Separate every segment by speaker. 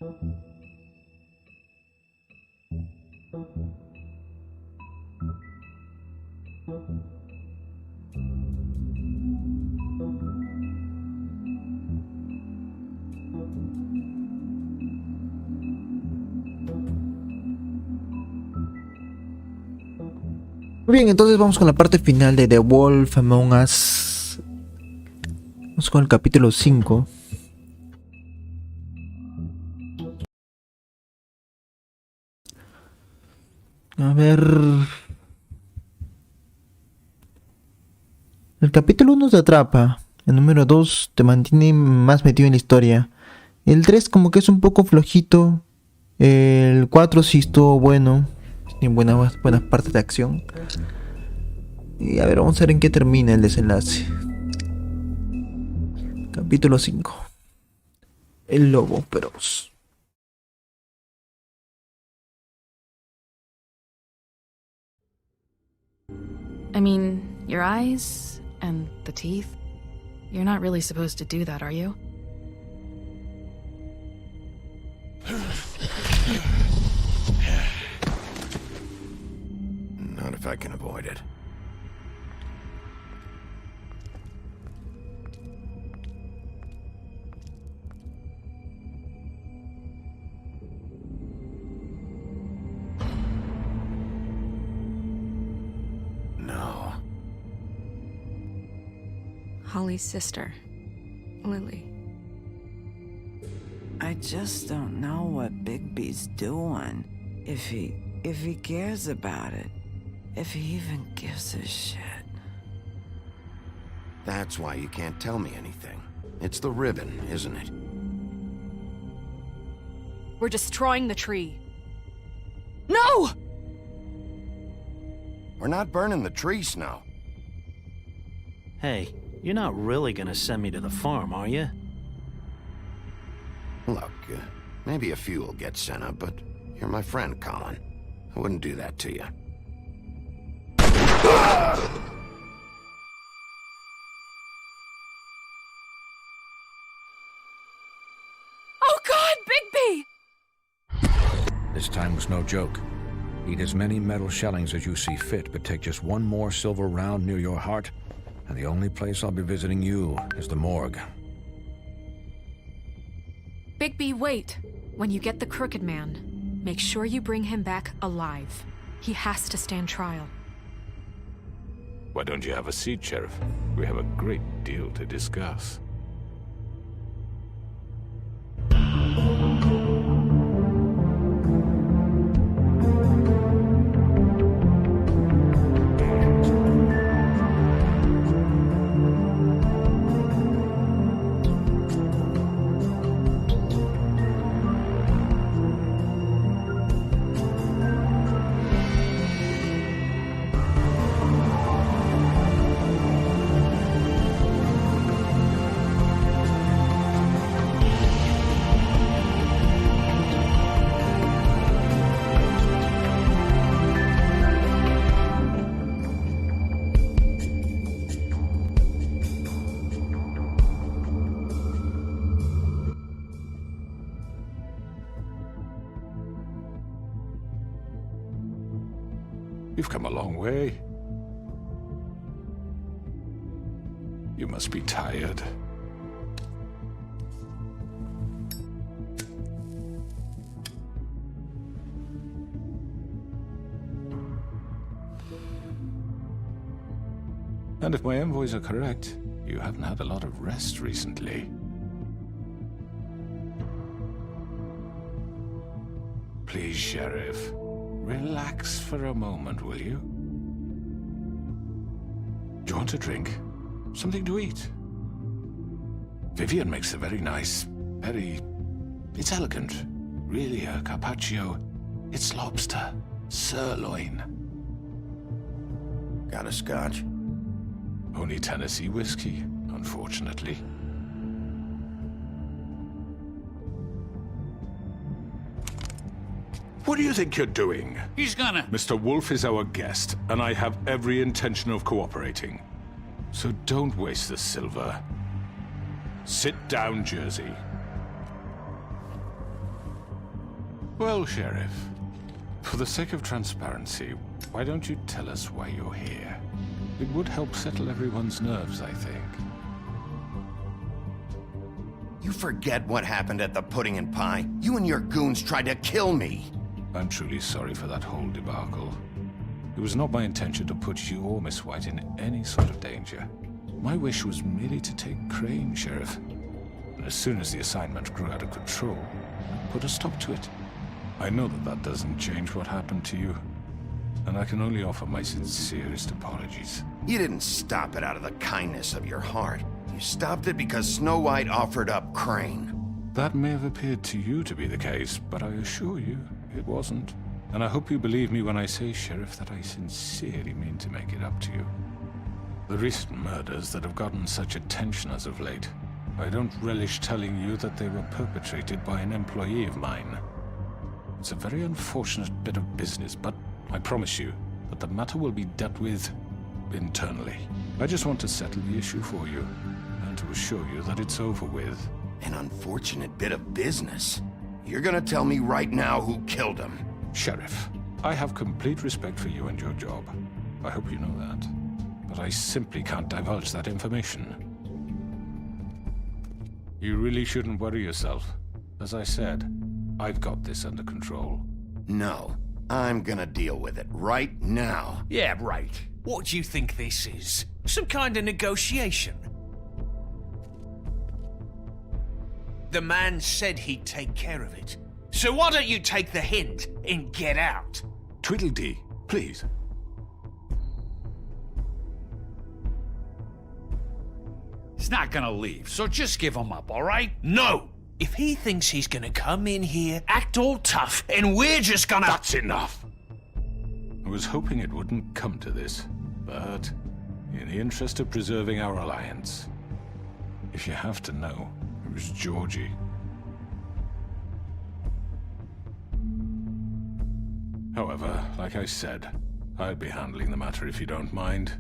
Speaker 1: Muy bien, entonces vamos con la parte final de The Wolf Among Us. Vamos con el capítulo 5. A ver... El capítulo 1 te atrapa. El número 2 te mantiene más metido en la historia. El 3 como que es un poco flojito. El 4 sí estuvo bueno. Tiene buenas partes de acción. Y a ver, vamos a ver en qué termina el desenlace. Capítulo 5. El lobo feroz.
Speaker 2: I mean, your eyes and the teeth. You're not really supposed to do that, are you?
Speaker 3: Not if I can avoid it. No.
Speaker 4: Holly's sister, Lily.
Speaker 5: I just don't know what Bigby's doing. If he cares about it. If he even gives a shit.
Speaker 3: That's why you can't tell me anything. It's the ribbon, isn't it?
Speaker 4: We're destroying the tree. No!
Speaker 3: We're not burning the tree, Snow.
Speaker 6: Hey, you're not really gonna send me to the farm, are you?
Speaker 3: Look, maybe a few will get sent up, but you're my friend, Colin. I wouldn't do that to you.
Speaker 4: Oh God, Bigby!
Speaker 7: This time was no joke. Eat as many metal shellings as you see fit, but take just one more silver round near your heart, and the only place I'll be visiting you is the morgue.
Speaker 4: Bigby, wait. When you get the Crooked Man, make sure you bring him back alive. He has to stand trial.
Speaker 8: Why don't you have a seat, Sheriff? We have a great deal to discuss. You've come a long way. You must be tired. And if my envoys are correct, you haven't had a lot of rest recently. Please, Sheriff. Relax for a moment, will you? Do you want a drink? Something to eat? Vivian makes a very nice, it's elegant. Really a carpaccio. It's lobster. Sirloin.
Speaker 3: Got a scotch?
Speaker 8: Only Tennessee whiskey, unfortunately. What do you think you're doing?
Speaker 9: He's gonna...
Speaker 8: Mr. Wolf is our guest, and I have every intention of cooperating. So don't waste the silver. Sit down, Jersey. Well, Sheriff, for the sake of transparency, why don't you tell us why you're here? It would help settle everyone's nerves, I think.
Speaker 3: You forget what happened at the Pudding and Pie? You and your goons tried to kill me.
Speaker 8: I'm truly sorry for that whole debacle. It was not my intention to put you or Miss White in any sort of danger. My wish was merely to take Crane, Sheriff. And as soon as the assignment grew out of control, I put a stop to it. I know that that doesn't change what happened to you, and I can only offer my sincerest apologies.
Speaker 3: You didn't stop it out of the kindness of your heart. You stopped it because Snow White offered up Crane.
Speaker 8: That may have appeared to you to be the case, but I assure you, it wasn't. And I hope you believe me when I say, Sheriff, that I sincerely mean to make it up to you. The recent murders that have gotten such attention as of late, I don't relish telling you that they were perpetrated by an employee of mine. It's a very unfortunate bit of business, but I promise you that the matter will be dealt with internally. I just want to settle the issue for you, and to assure you that it's over with.
Speaker 3: An unfortunate bit of business? You're gonna tell me right now who killed him?
Speaker 8: Sheriff, I have complete respect for you and your job. I hope you know that. But I simply can't divulge that information. You really shouldn't worry yourself. As I said, I've got this under control.
Speaker 3: No, I'm gonna deal with it right now.
Speaker 9: Yeah, right. What do you think this is? Some kind of negotiation? The man said he'd take care of it. So why don't you take the hint and get out?
Speaker 8: Tweedledee, please.
Speaker 9: He's not gonna leave, so just give him up, all right? No! If he thinks he's gonna come in here, act all tough, and we're just gonna...
Speaker 8: That's enough! I was hoping it wouldn't come to this, but in the interest of preserving our alliance, if you have to know, it was Georgie. However, like I said, I'd be handling the matter if you don't mind.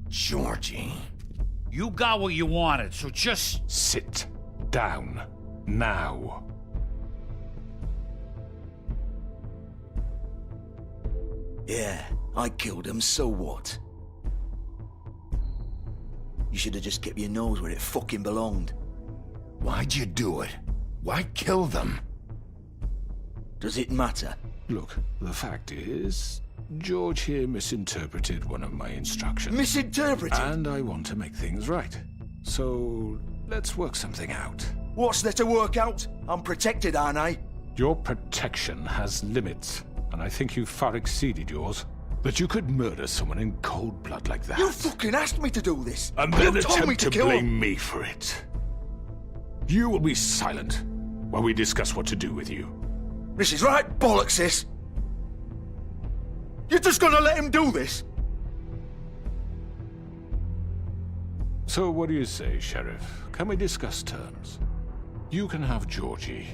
Speaker 3: Georgie.
Speaker 9: You got what you wanted, so just...
Speaker 8: Sit down. Now.
Speaker 10: Yeah, I killed him, so what? You should have just kept your nose where it fucking belonged.
Speaker 3: Why'd you do it? Why kill them?
Speaker 10: Does it matter?
Speaker 8: Look, the fact is, George here misinterpreted one of my instructions.
Speaker 10: Misinterpreted?
Speaker 8: And I want to make things right. So, let's work something out.
Speaker 10: What's there to work out? I'm protected, aren't I?
Speaker 8: Your protection has limits, and I think you've far exceeded yours. That you could murder someone in cold blood like that.
Speaker 10: You fucking asked me to do this!
Speaker 8: And then attempt to blame me for it. You will be silent while we discuss what to do with you.
Speaker 10: This is right bollocks, sis! You're just gonna let him do this?
Speaker 8: So what do you say, Sheriff? Can we discuss terms? You can have Georgie.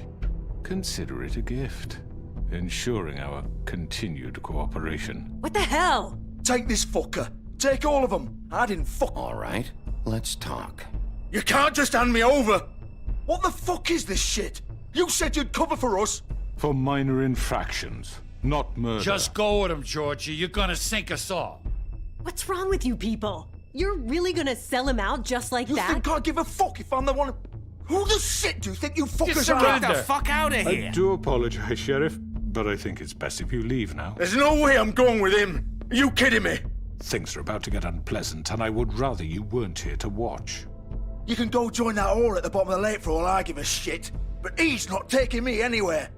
Speaker 8: Consider it a gift, ensuring our continued cooperation.
Speaker 11: What the hell?
Speaker 10: Take this fucker. Take all of them. I didn't fuck...
Speaker 3: All right, let's talk.
Speaker 10: You can't just hand me over! What the fuck is this shit? You said you'd cover for us!
Speaker 8: For minor infractions, not murder.
Speaker 9: Just go with him, Georgie. You're gonna sink us all.
Speaker 11: What's wrong with you people? You're really gonna sell him out just like
Speaker 10: You
Speaker 11: that?
Speaker 10: think I give a fuck if I'm the one... Who the shit do you think you fuckers are?
Speaker 9: Get the fuck out of here!
Speaker 8: I do apologize, Sheriff, but I think it's best if you leave now.
Speaker 10: There's no way I'm going with him. Are you kidding me?
Speaker 8: Things are about to get unpleasant, and I would rather you weren't here to watch.
Speaker 10: You can go join that whore at the bottom of the lake for all I give a shit, but he's not taking me anywhere.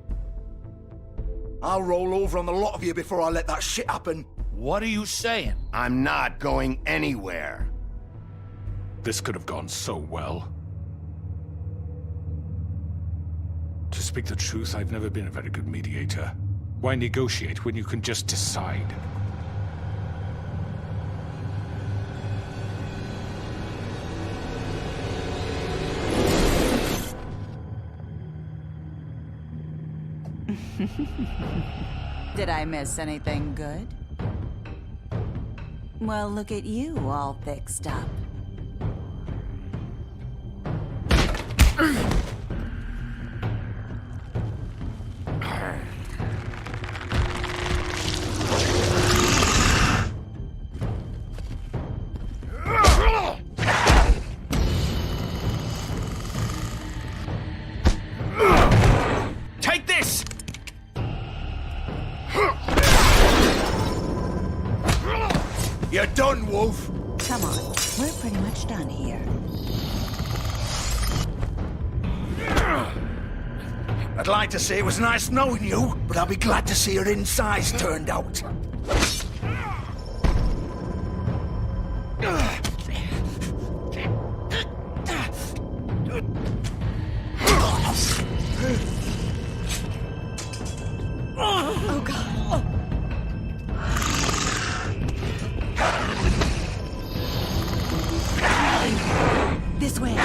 Speaker 10: I'll roll over on the lot of you before I let that shit happen.
Speaker 9: What are you saying?
Speaker 3: I'm not going anywhere.
Speaker 8: This could have gone so well. To speak the truth, I've never been a very good mediator. Why negotiate when you can just decide?
Speaker 12: Did I miss anything good? Well, look at you, all fixed up.
Speaker 10: done, Wolf?
Speaker 12: Come on, we're pretty much done here.
Speaker 10: I'd like to say it was nice knowing you, but I'll be glad to see your insides turned out.
Speaker 11: Oh, God. This way.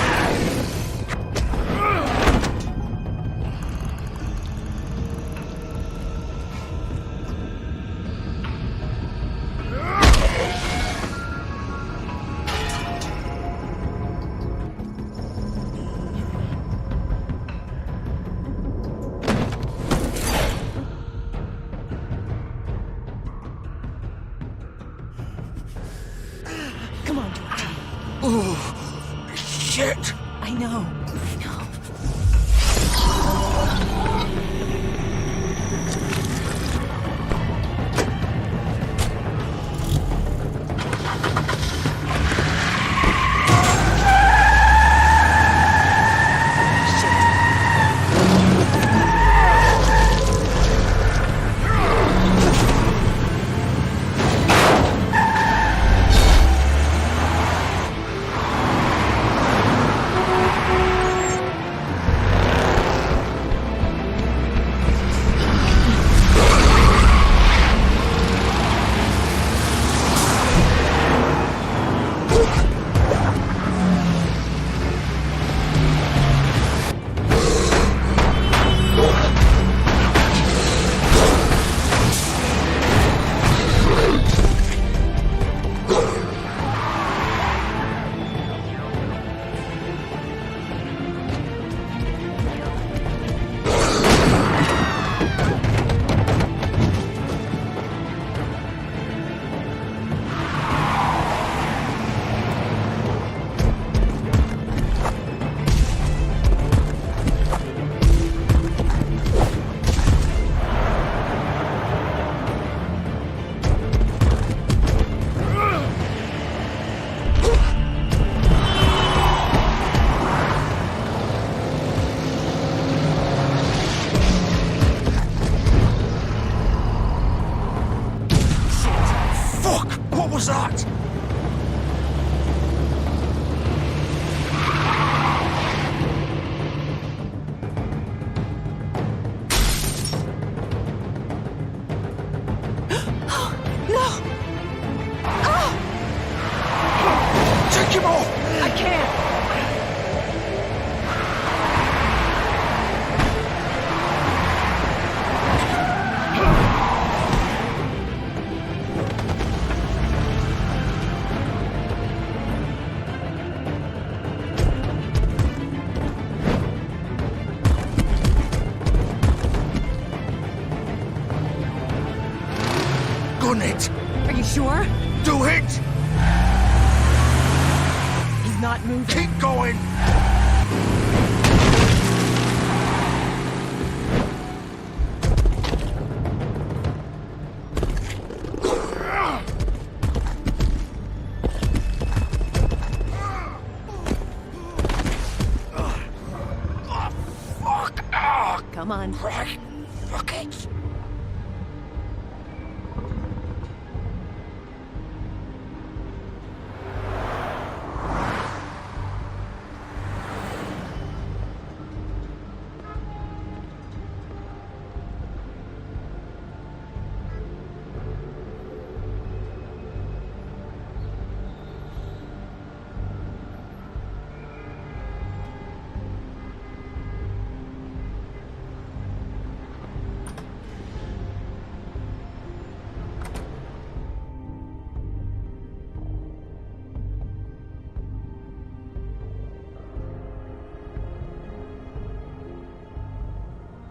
Speaker 11: Come on, George.
Speaker 10: Oh, shit!
Speaker 11: I know.
Speaker 10: was that? Take him off!
Speaker 11: I can't!
Speaker 10: Gun it!
Speaker 11: Are you sure?
Speaker 10: Do it!
Speaker 11: He's not moving.
Speaker 10: Keep going!
Speaker 11: Come on.
Speaker 10: Right. Fuck it.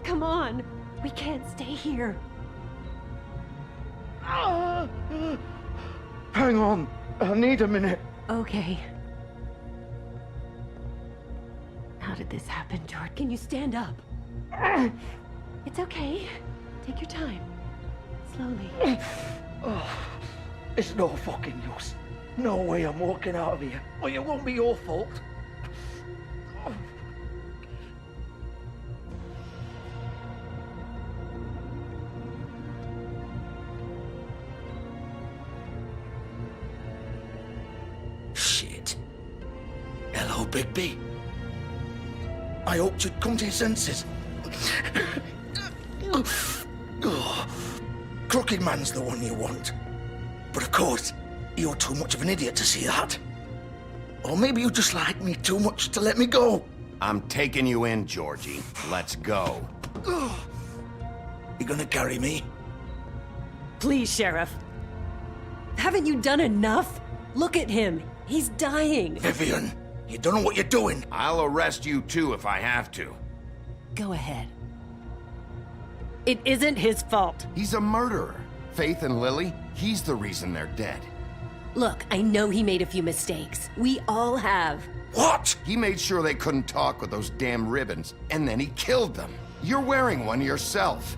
Speaker 11: Come on. We can't stay here.
Speaker 10: Hang on. I need a minute.
Speaker 11: Okay. How did this happen, George? Can you stand up? It's okay. Take your time. Slowly.
Speaker 10: It's no fucking use. No way I'm walking out of here. Well, it won't be your fault. Shit. Hello, Bigby. I hoped you'd come to your senses. Crooked Man's the one you want. But of course, you're too much of an idiot to see that. Or maybe you just like me too much to let me go.
Speaker 3: I'm taking you in, Georgie. Let's go.
Speaker 10: You gonna carry me?
Speaker 11: Please, Sheriff. Haven't you done enough? Look at him. He's dying.
Speaker 10: Vivian, you don't know what you're doing.
Speaker 3: I'll arrest you too if I have to.
Speaker 11: Go ahead. It isn't his fault.
Speaker 3: He's a murderer. Faith and Lily, he's the reason they're dead.
Speaker 11: Look, I know he made a few mistakes. We all have.
Speaker 10: What?
Speaker 3: He made sure they couldn't talk with those damn ribbons, and then he killed them. You're wearing one yourself.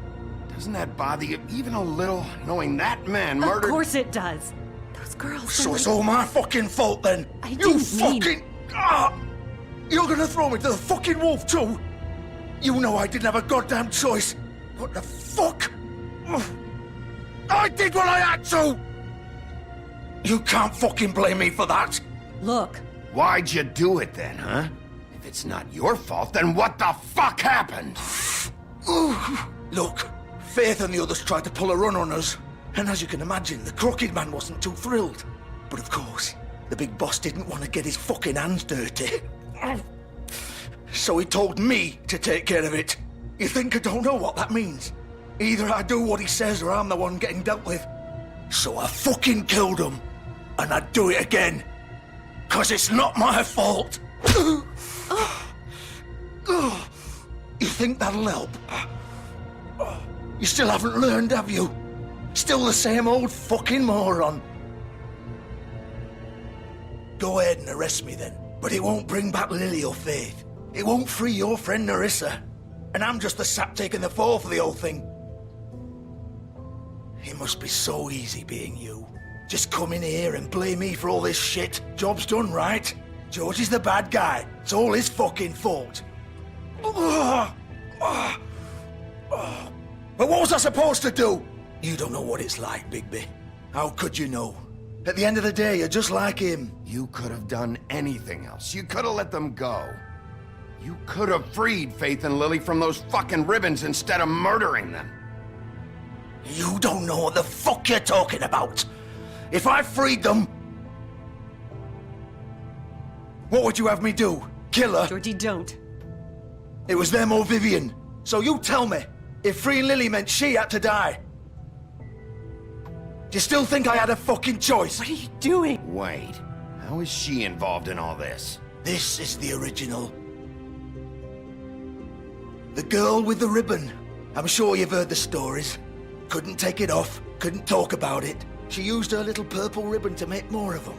Speaker 3: Doesn't that bother you even a little, knowing that man murdered—
Speaker 11: Of course it does. Those girls—
Speaker 10: So it's all my fucking fault then?
Speaker 11: I didn't mean—
Speaker 10: You're gonna throw me to the fucking wolf too? You know I didn't have a goddamn choice. What the fuck? I did what I had to! You can't fucking blame me for that.
Speaker 11: Look.
Speaker 3: Why'd you do it then, huh? If it's not your fault, then what the fuck happened?
Speaker 10: Look, Faith and the others tried to pull a run on us. And as you can imagine, the Crooked Man wasn't too thrilled. But of course, the big boss didn't want to get his fucking hands dirty. So he told me to take care of it. You think I don't know what that means? Either I do what he says or I'm the one getting dealt with. So I fucking killed him. And I'd do it again. 'Cause it's not my fault. You think that'll help? You still haven't learned, have you? Still the same old fucking moron. Go ahead and arrest me then. But it won't bring back Lily or Faith. It won't free your friend Narissa. And I'm just the sap taking the fall for the whole thing. It must be so easy being you. Just come in here and blame me for all this shit. Job's done, right? George is the bad guy. It's all his fucking fault. But what was I supposed to do? You don't know what it's like, Bigby. How could you know? At the end of the day, you're just like him.
Speaker 3: You could have done anything else. You could have let them go. You could have freed Faith and Lily from those fucking ribbons instead of murdering them.
Speaker 10: You don't know what the fuck you're talking about. If I freed them, what would you have me do? Kill her?
Speaker 11: Georgie, don't.
Speaker 10: It was them or Vivian. So you tell me, if freeing Lily meant she had to die, do you still think I had a fucking choice?
Speaker 11: What are you doing?
Speaker 3: Wait, how is she involved in all this?
Speaker 10: This is the original. The girl with the ribbon. I'm sure you've heard the stories. Couldn't take it off, couldn't talk about it. She used her little purple ribbon to make more of them.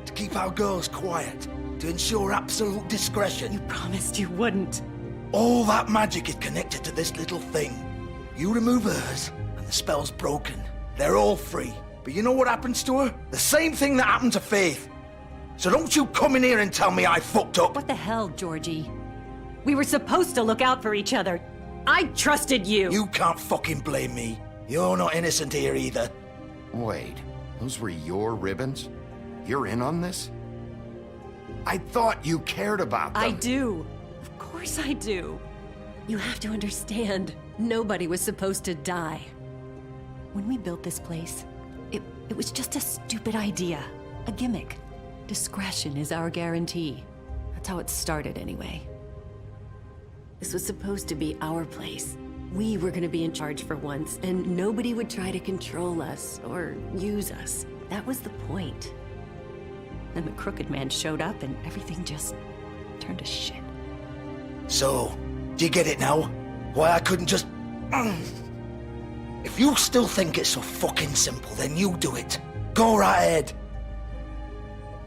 Speaker 10: To keep our girls quiet. To ensure absolute discretion.
Speaker 11: You promised you wouldn't.
Speaker 10: All that magic is connected to this little thing. You remove hers, and the spell's broken. They're all free. But you know what happens to her? The same thing that happened to Faith. So don't you come in here and tell me I fucked up.
Speaker 11: What the hell, Georgie? We were supposed to look out for each other. I trusted you.
Speaker 10: You can't fucking blame me. You're not innocent here either.
Speaker 3: Wait, those were your ribbons? You're in on this? I thought you cared about them.
Speaker 11: I do. Of course I do. You have to understand, nobody was supposed to die. When we built this place, it was just a stupid idea. A gimmick. Discretion is our guarantee. That's how it started anyway. This was supposed to be our place. We were gonna be in charge for once, and nobody would try to control us or use us. That was the point. Then the Crooked Man showed up and everything just turned to shit.
Speaker 10: So, do you get it now? Why I couldn't just... If you still think it's so fucking simple, then you do it. Go right ahead.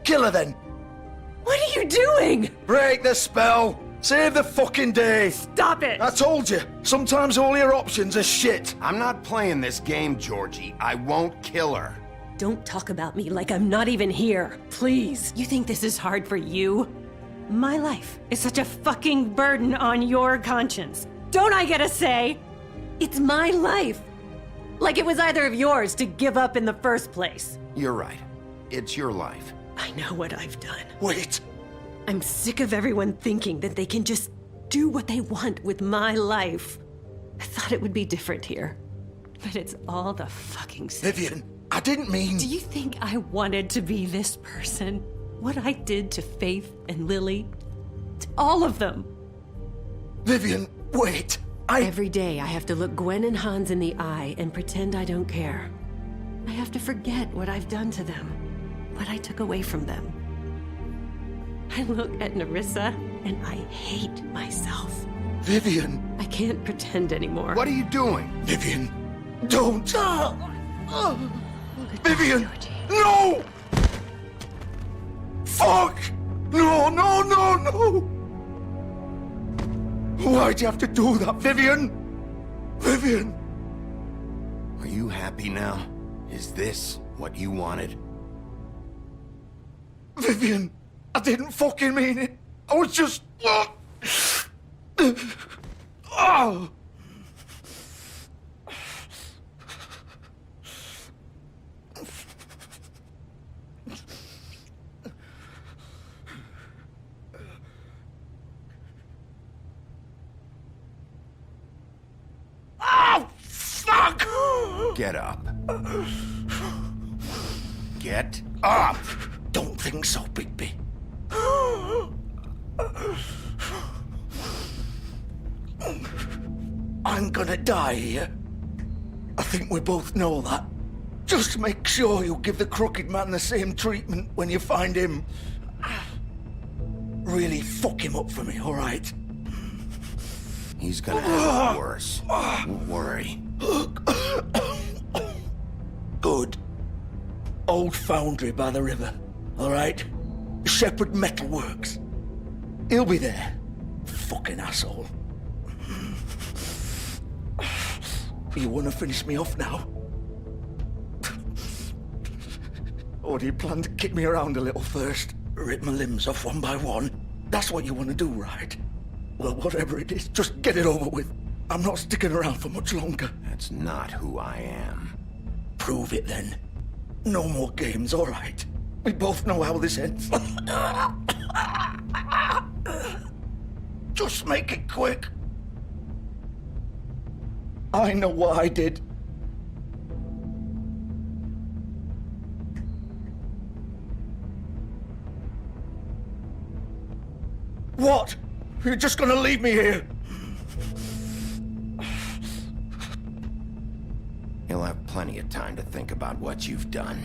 Speaker 10: Kill her then.
Speaker 11: What are you doing?
Speaker 10: Break the spell. Save the fucking day.
Speaker 11: Stop it.
Speaker 10: I told you. Sometimes all your options are shit.
Speaker 3: I'm not playing this game, Georgie. I won't kill her.
Speaker 11: Don't talk about me like I'm not even here. Please. You think this is hard for you? My life is such a fucking burden on your conscience. Don't I get a say? It's my life. Like it was either of yours to give up in the first place.
Speaker 3: You're right. It's your life.
Speaker 11: I know what I've done.
Speaker 10: Wait.
Speaker 11: I'm sick of everyone thinking that they can just do what they want with my life. I thought it would be different here. But it's all the fucking same.
Speaker 10: Vivian, I didn't mean...
Speaker 11: Do you think I wanted to be this person? What I did to Faith and Lily? To all of them?
Speaker 10: Vivian, wait.
Speaker 11: Every day I have to look Gwen and Hans in the eye and pretend I don't care. I have to forget what I've done to them, what I took away from them. I look at Nerissa and I hate myself.
Speaker 10: Vivian.
Speaker 11: I can't pretend anymore.
Speaker 3: What are you doing?
Speaker 10: Vivian, don't. Vivian, no! Fuck! No, no, no, no! Why'd you have to do that, Vivian? Vivian!
Speaker 3: Are you happy now? Is this what you wanted?
Speaker 10: Vivian, I didn't fucking mean it. I was just... Oh! Fuck!
Speaker 3: Get up. Get up!
Speaker 10: Don't think so, Bigby. I'm gonna die here. I think we both know that. Just make sure you give the crooked man the same treatment when you find him. Really fuck him up for me, all right?
Speaker 3: He's gonna have it worse. Don't worry.
Speaker 10: Good. Old foundry by the river, all right? Shepherd Metalworks. He'll be there. Fucking asshole. You want to finish me off now? Or do you plan to kick me around a little first? Rip my limbs off one by one? That's what you want to do, right? Well, whatever it is, just get it over with. I'm not sticking around for much longer.
Speaker 3: That's not who I am.
Speaker 10: Prove it then. No more games, all right? We both know how this ends. Just make it quick. I know what I did. What? You're just gonna leave me here?
Speaker 3: You'll have plenty of time to think about what you've done.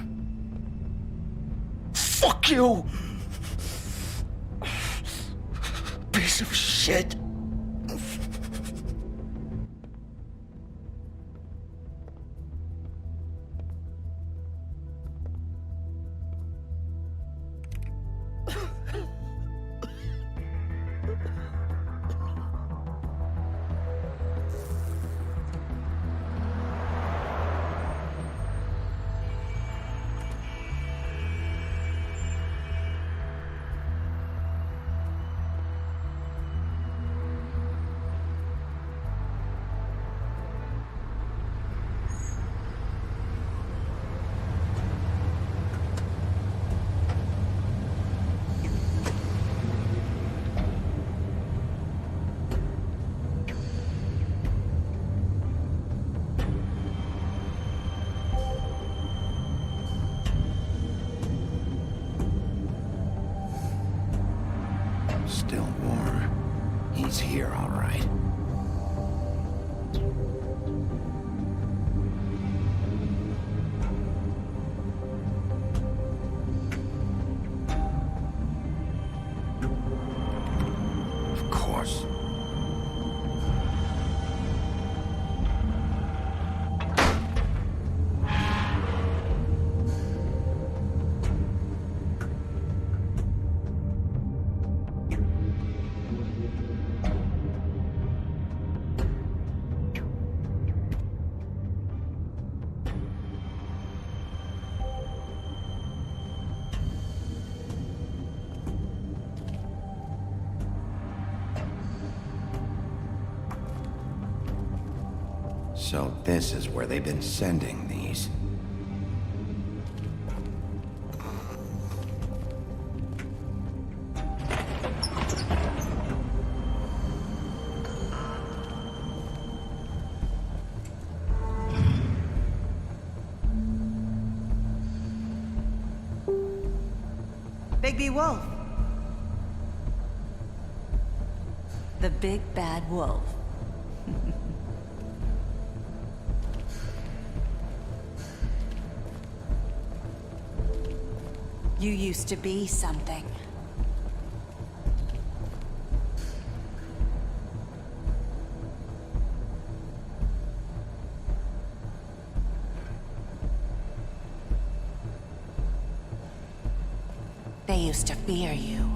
Speaker 10: Fuck you! Piece of shit.
Speaker 3: Still warm. He's here, all right. Of course. So this is where they've been sending these.
Speaker 12: Bigby Wolf. The big bad wolf. You used to be something. They used to fear you.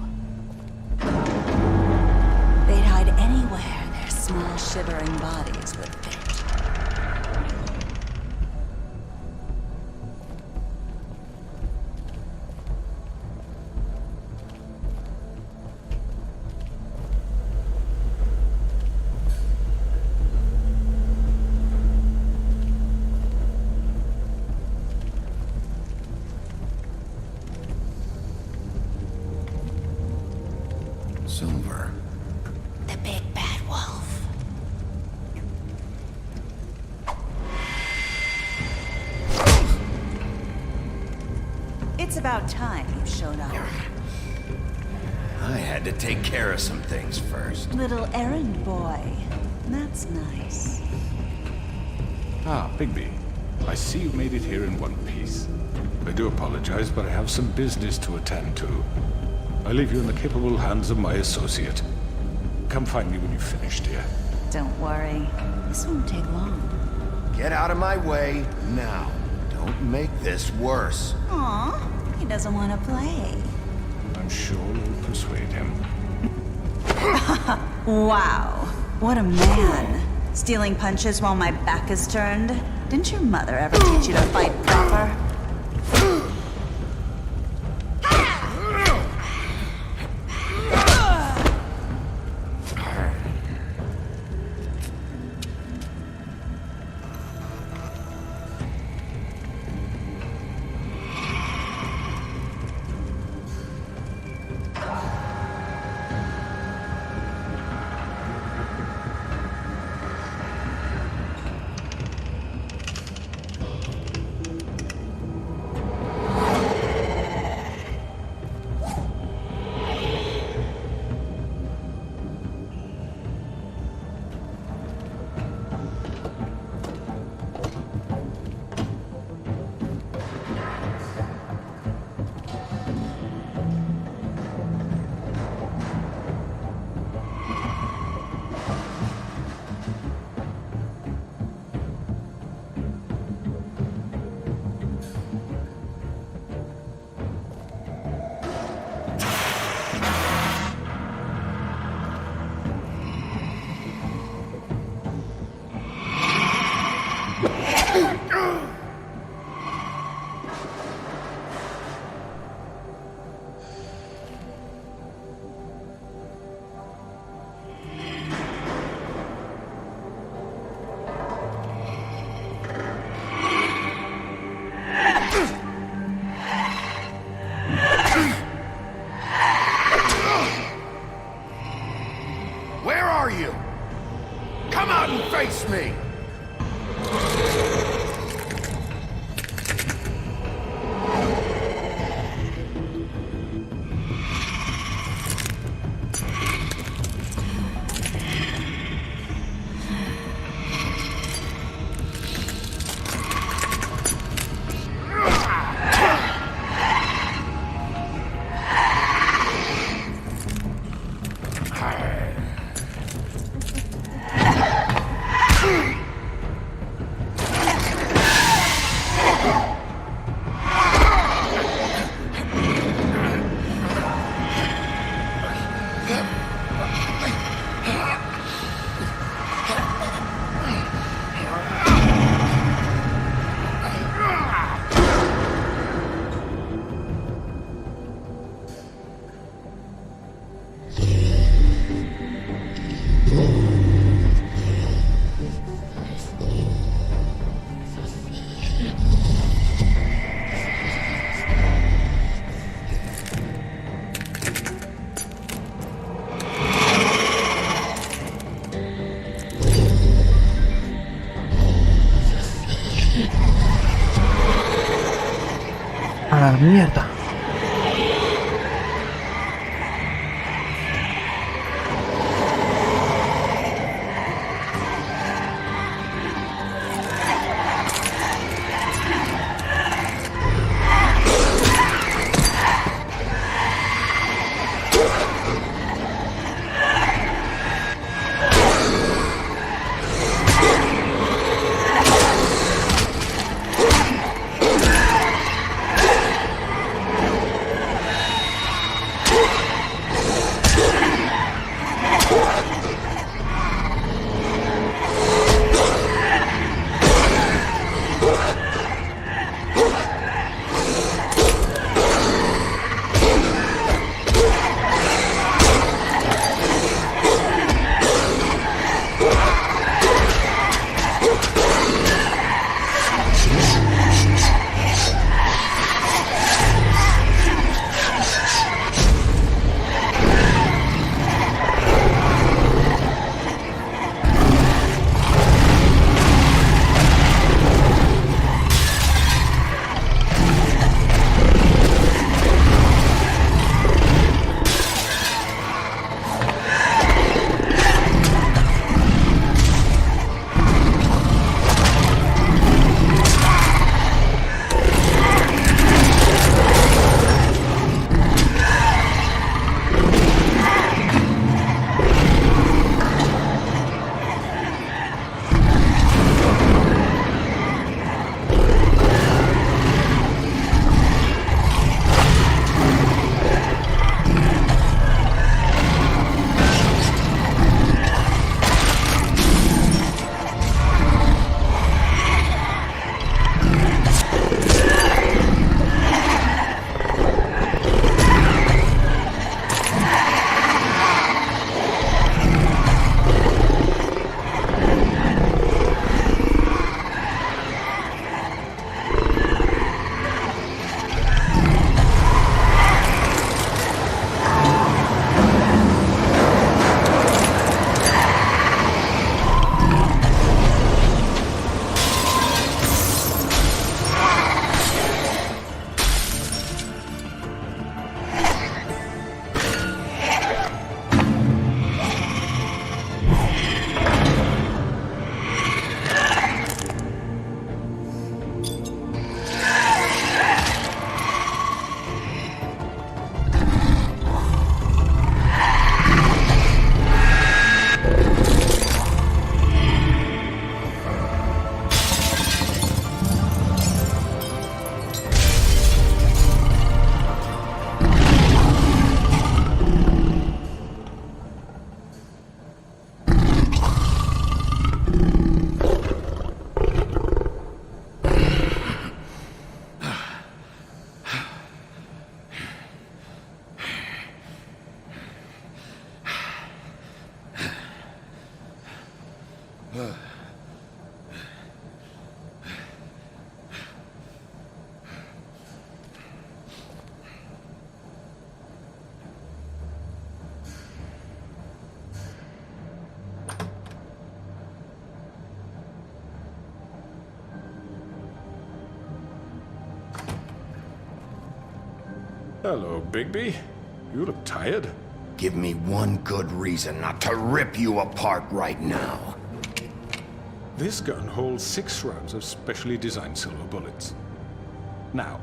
Speaker 12: They'd hide anywhere their small, shivering bodies would fit.
Speaker 3: Silver.
Speaker 12: The big bad wolf. It's about time you showed up.
Speaker 3: I had to take care of some things first.
Speaker 12: Little errand boy. That's nice.
Speaker 8: Ah, Bigby. I see you made it here in one piece. I do apologize, but I have some business to attend to. I leave you in the capable hands of my associate. Come find me when you've finished, dear.
Speaker 12: Don't worry. This won't take long.
Speaker 3: Get out of my way now. Don't make this worse.
Speaker 12: Aw, he doesn't want to play.
Speaker 8: I'm sure you'll persuade him.
Speaker 12: Wow. What a man. Stealing punches while my back is turned? Didn't your mother ever teach you to fight proper?
Speaker 3: Where are you? Come out and face me!
Speaker 1: mierda!
Speaker 8: Hello, Bigby. You look tired.
Speaker 3: Give me one good reason not to rip you apart right now.
Speaker 8: This gun holds 6 rounds of specially designed silver bullets. Now,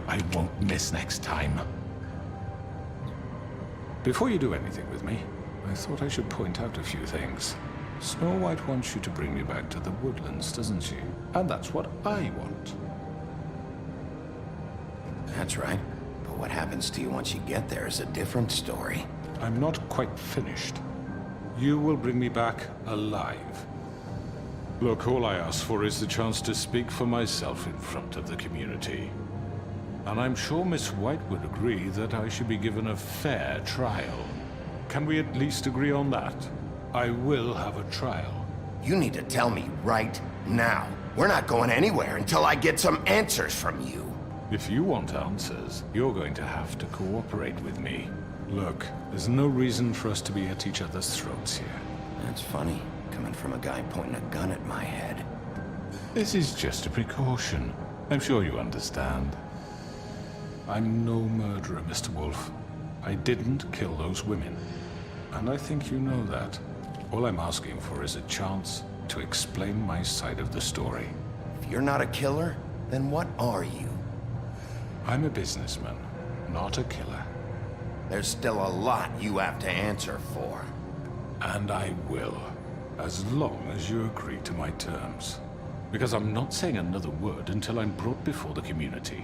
Speaker 8: I won't miss next time. Before you do anything with me, I thought I should point out a few things. Snow White wants you to bring me back to the woodlands, doesn't she? And that's what I want.
Speaker 3: That's right. But what happens to you once you get there is a different story.
Speaker 8: I'm not quite finished. You will bring me back alive. Look, all I ask for is the chance to speak for myself in front of the community. And I'm sure Miss White would agree that I should be given a fair trial. Can we at least agree on that? I will have a trial.
Speaker 3: You need to tell me right now. We're not going anywhere until I get some answers from you.
Speaker 8: If you want answers, you're going to have to cooperate with me. Look, there's no reason for us to be at each other's throats here.
Speaker 3: That's funny, coming from a guy pointing a gun at my head.
Speaker 8: This is just a precaution. I'm sure you understand. I'm no murderer, Mr. Wolf. I didn't kill those women. And I think you know that. All I'm asking for is a chance to explain my side of the story.
Speaker 3: If you're not a killer, then what are you?
Speaker 8: I'm a businessman, not a killer.
Speaker 3: There's still a lot you have to answer for.
Speaker 8: And I will, as long as you agree to my terms. Because I'm not saying another word until I'm brought before the community.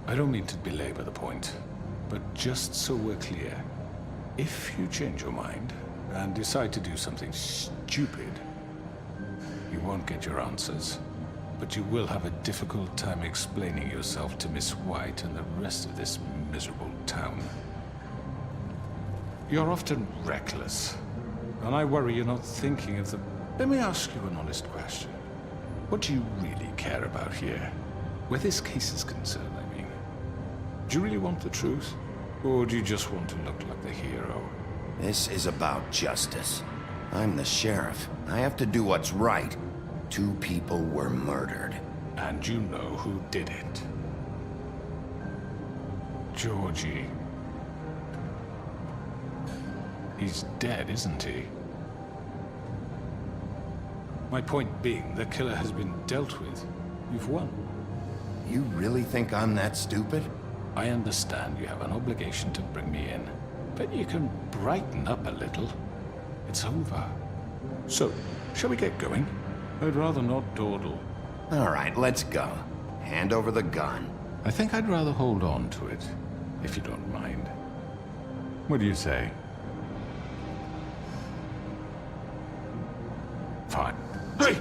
Speaker 8: I don't mean to belabor the point, but just so we're clear, if you change your mind and decide to do something stupid, you won't get your answers, but you will have a difficult time explaining yourself to Miss White and the rest of this miserable town. You're often reckless, and I worry you're not thinking of the... Let me ask you an honest question. What do you really care about here? Where this case is concerned, I mean. Do you really want the truth? Or do you just want to look like the hero?
Speaker 3: This is about justice. I'm the sheriff. I have to do what's right. 2 people were murdered.
Speaker 8: And you know who did it. Georgie. He's dead, isn't he? My point being, the killer has been dealt with. You've won.
Speaker 3: You really think I'm that stupid?
Speaker 8: I understand you have an obligation to bring me in, but you can brighten up a little. It's over. So, shall we get going? I'd rather not dawdle.
Speaker 3: All right, let's go. Hand over the gun.
Speaker 8: I think I'd rather hold on to it, if you don't mind. What do you say? Fine. Hey!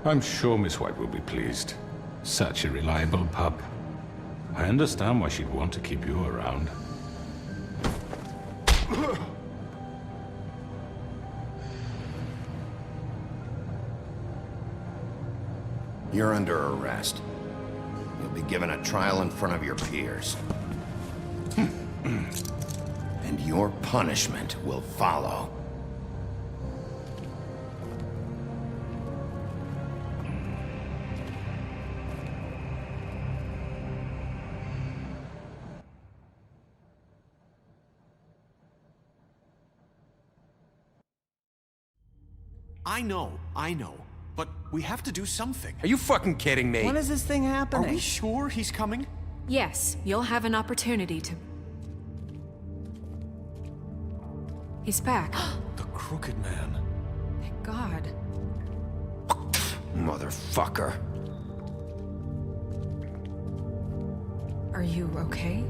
Speaker 8: I'm sure Miss White will be pleased. Such a reliable pup. I understand why she'd want to keep you around.
Speaker 3: You're under arrest. You'll be given a trial in front of your peers. And your punishment will follow.
Speaker 13: I know. But we have to do something.
Speaker 14: Are you fucking kidding me?
Speaker 5: When is this thing happening?
Speaker 13: Are we sure he's coming?
Speaker 4: Yes, you'll have an opportunity to... He's back.
Speaker 13: The Crooked Man.
Speaker 4: Thank God.
Speaker 3: Motherfucker.
Speaker 4: Are you okay?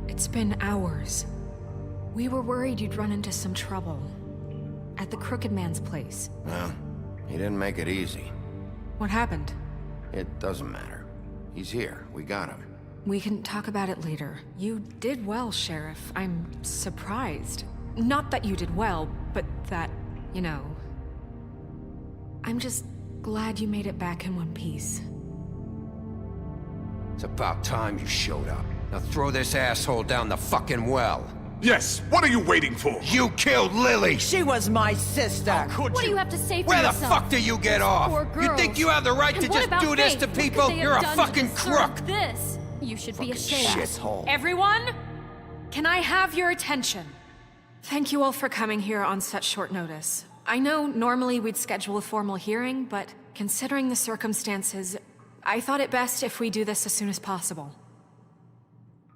Speaker 4: It's been hours. We were worried you'd run into some trouble. At the Crooked Man's place.
Speaker 3: Well, he didn't make it easy.
Speaker 4: What happened?
Speaker 3: It doesn't matter. He's here. We got him.
Speaker 4: We can talk about it later. You did well, Sheriff. I'm surprised. Not that you did well, but that, you know... I'm just glad you made it back in one piece.
Speaker 14: It's about time you showed up. Now throw this asshole down the fucking well.
Speaker 8: Yes, what are you waiting for?
Speaker 3: You killed Lily!
Speaker 5: She was my sister!
Speaker 2: What do you have to say for
Speaker 14: Where the
Speaker 2: yourself?
Speaker 14: fuck do you get off?
Speaker 2: Poor girls.
Speaker 14: You think you have the right
Speaker 2: And
Speaker 14: to
Speaker 2: what
Speaker 14: just
Speaker 2: about
Speaker 14: do this
Speaker 2: Faith?
Speaker 14: to
Speaker 2: What could
Speaker 14: people?
Speaker 2: they have
Speaker 14: You're a
Speaker 2: done to
Speaker 14: fucking
Speaker 2: deserve
Speaker 14: crook!
Speaker 2: This. You should be ashamed.
Speaker 3: Shithole.
Speaker 4: Everyone, can I have your attention? Thank you all for coming here on such short notice. I know normally we'd schedule a formal hearing, but considering the circumstances, I thought it best if we do this as soon as possible.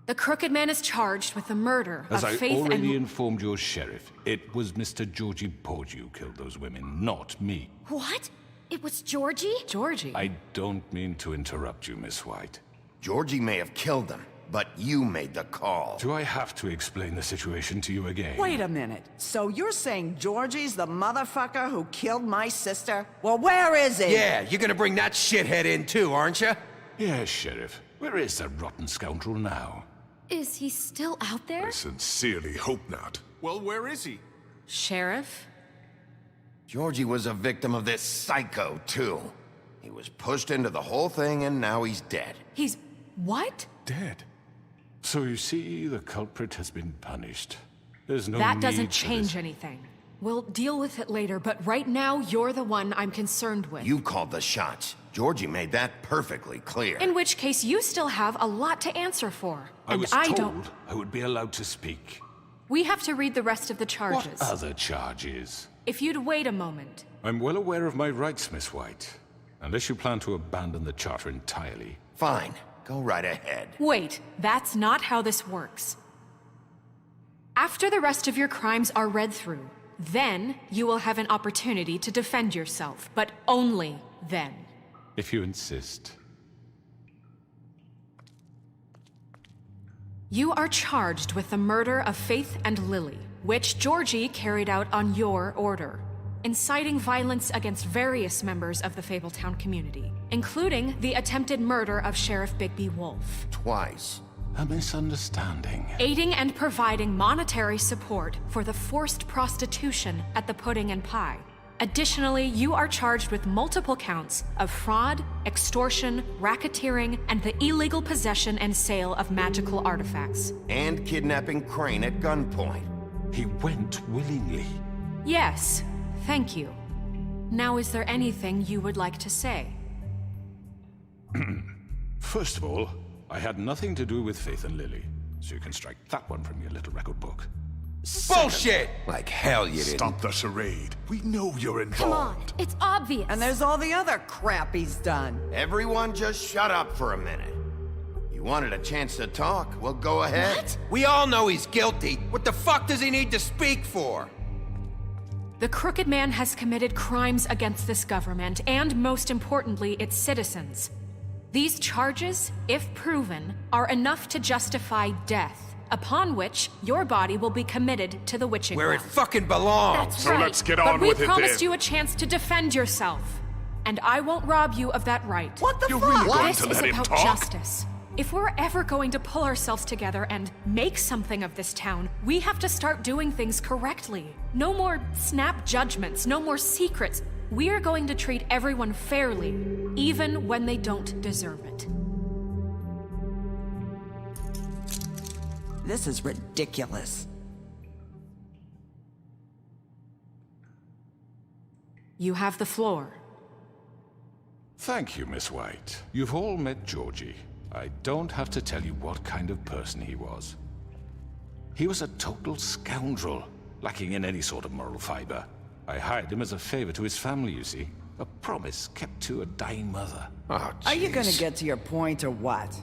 Speaker 4: The Crooked Man is charged with the murder
Speaker 8: As
Speaker 4: of
Speaker 8: I
Speaker 4: Faith
Speaker 8: already
Speaker 4: and...
Speaker 8: informed your sheriff, it was Mr. Georgie Porgy who killed those women, not me.
Speaker 2: What? It was Georgie?
Speaker 4: Georgie?
Speaker 8: I don't mean to interrupt you, Miss White.
Speaker 3: Georgie may have killed them, but you made the call.
Speaker 8: Do I have to explain the situation to you again?
Speaker 5: Wait a minute. So you're saying Georgie's the motherfucker who killed my sister? Well, where is he?
Speaker 14: Yeah, you're gonna bring that shithead in too, aren't you?
Speaker 8: Yes, Sheriff. Where is that rotten scoundrel now?
Speaker 2: Is he still out there?
Speaker 15: I sincerely hope not.
Speaker 13: Well, where is he?
Speaker 4: Sheriff?
Speaker 3: Georgie was a victim of this psycho, too. He was pushed into the whole thing, and now he's dead.
Speaker 4: He's... what?
Speaker 8: Dead. So you see, the culprit has been punished. There's no
Speaker 4: That
Speaker 8: need
Speaker 4: doesn't
Speaker 8: for
Speaker 4: change
Speaker 8: this.
Speaker 4: anything. We'll deal with it later, but right now, you're the one I'm concerned with.
Speaker 3: You called the shots. Georgie made that perfectly clear.
Speaker 4: In which case, you still have a lot to answer for.
Speaker 8: I was told I would be allowed to speak.
Speaker 4: We have to read the rest of the charges.
Speaker 8: What other charges?
Speaker 4: If you'd wait a moment.
Speaker 8: I'm well aware of my rights, Miss White. Unless you plan to abandon the charter entirely.
Speaker 3: Fine. Go right ahead.
Speaker 4: Wait, that's not how this works. After the rest of your crimes are read through, then you will have an opportunity to defend yourself, but only then.
Speaker 8: If you insist.
Speaker 4: You are charged with the murder of Faith and Lily, which Georgie carried out on your order, inciting violence against various members of the Fabletown community, including the attempted murder of Sheriff Bigby Wolf.
Speaker 3: Twice.
Speaker 8: A misunderstanding.
Speaker 4: Aiding and providing monetary support for the forced prostitution at the Pudding and Pie. Additionally, you are charged with multiple counts of fraud, extortion, racketeering, and the illegal possession and sale of magical artifacts.
Speaker 3: And kidnapping Crane at gunpoint.
Speaker 8: He went willingly.
Speaker 4: Yes, thank you. Now, is there anything you would like to say?
Speaker 8: First of all, I had nothing to do with Faith and Lily, so you can strike that one from your little record book.
Speaker 14: Bullshit! Like hell you didn't.
Speaker 15: Stop the charade. We know you're involved.
Speaker 11: Come on, it's obvious.
Speaker 5: And there's all the other crap he's done.
Speaker 3: Everyone just shut up for a minute. You wanted a chance to talk? Well, go ahead.
Speaker 11: What?
Speaker 14: We all know he's guilty. What the fuck does he need to speak for?
Speaker 4: The Crooked Man has committed crimes against this government, and most importantly, its citizens. These charges, if proven, are enough to justify death, upon which your body will be committed to the witching
Speaker 14: Where it
Speaker 4: well.
Speaker 14: fucking belongs.
Speaker 4: That's
Speaker 15: So
Speaker 4: right.
Speaker 15: let's get on with it
Speaker 4: But we promised
Speaker 15: then.
Speaker 4: you a chance to defend yourself, and I won't rob you of that right.
Speaker 5: What the
Speaker 15: You're
Speaker 5: fuck?
Speaker 15: really going
Speaker 4: This
Speaker 15: to
Speaker 4: is
Speaker 15: let him
Speaker 4: about
Speaker 15: talk?
Speaker 4: justice. If we're ever going to pull ourselves together and make something of this town, we have to start doing things correctly. No more snap judgments, no more secrets. We are going to treat everyone fairly, even when they don't deserve it.
Speaker 5: This is ridiculous.
Speaker 4: You have the floor.
Speaker 8: Thank you, Miss White. You've all met Georgie. I don't have to tell you what kind of person he was. He was a total scoundrel, lacking in any sort of moral fiber. I hired him as a favor to his family, you see. A promise kept to a dying mother.
Speaker 3: Oh,
Speaker 5: Are you gonna
Speaker 3: jeez.
Speaker 5: get to your point or what?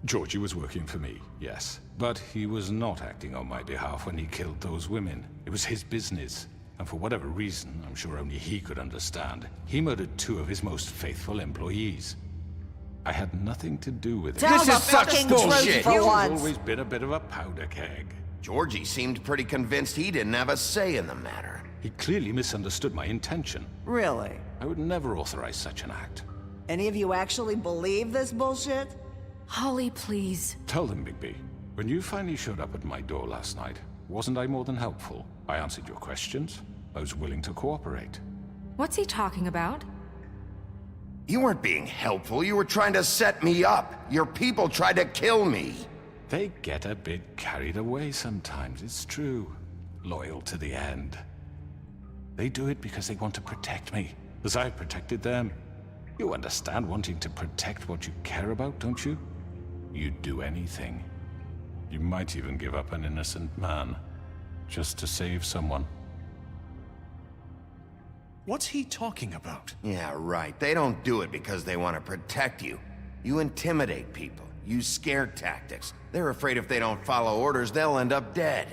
Speaker 8: Georgie was working for me, yes. But he was not acting on my behalf when he killed those women. It was his business. And for whatever reason, I'm sure only he could understand, he murdered 2 of his most faithful employees. I had nothing to do with it.
Speaker 5: Tell
Speaker 14: This
Speaker 5: the
Speaker 14: is such
Speaker 5: fucking
Speaker 14: bullshit.
Speaker 5: truth for
Speaker 8: He's
Speaker 5: once.
Speaker 8: always been a bit of a powder keg.
Speaker 3: Georgie seemed pretty convinced he didn't have a say in the matter.
Speaker 8: He clearly misunderstood my intention.
Speaker 5: Really?
Speaker 8: I would never authorize such an act.
Speaker 5: Any of you actually believe this bullshit?
Speaker 4: Holly, please.
Speaker 8: Tell them, Bigby. When you finally showed up at my door last night, wasn't I more than helpful? I answered your questions. I was willing to cooperate.
Speaker 4: What's he talking about?
Speaker 3: You weren't being helpful. You were trying to set me up. Your people tried to kill me.
Speaker 8: They get a bit carried away sometimes, it's true. Loyal to the end. They do it because they want to protect me, as I've protected them. You understand wanting to protect what you care about, don't you? You'd do anything. You might even give up an innocent man, just to save someone.
Speaker 13: What's he talking about?
Speaker 3: Yeah, right. They don't do it because they want to protect you. You intimidate people, use scare tactics. They're afraid if they don't follow orders, they'll end up dead.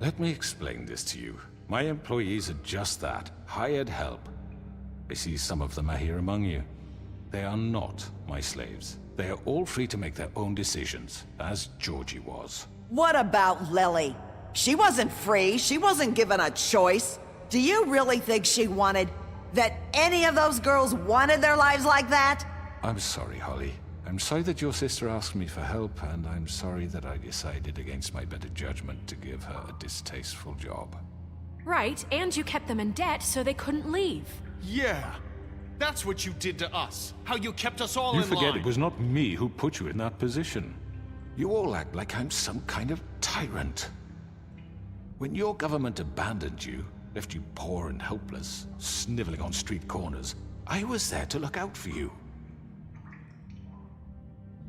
Speaker 8: Let me explain this to you. My employees are just that, hired help. I see some of them are here among you. They are not my slaves. They are all free to make their own decisions, as Georgie was.
Speaker 5: What about Lily? She wasn't free. She wasn't given a choice. Do you really think she wanted... that any of those girls wanted their lives like that?
Speaker 8: I'm sorry, Holly. I'm sorry that your sister asked me for help, and I'm sorry that I decided against my better judgment to give her a distasteful job.
Speaker 4: Right, and you kept them in debt so they couldn't leave.
Speaker 13: Yeah. That's what you did to us. How you kept us all
Speaker 8: You
Speaker 13: in
Speaker 8: forget
Speaker 13: line.
Speaker 8: it was not me who put you in that position. You all act like I'm some kind of tyrant. When your government abandoned you, left you poor and helpless, sniveling on street corners, I was there to look out for you.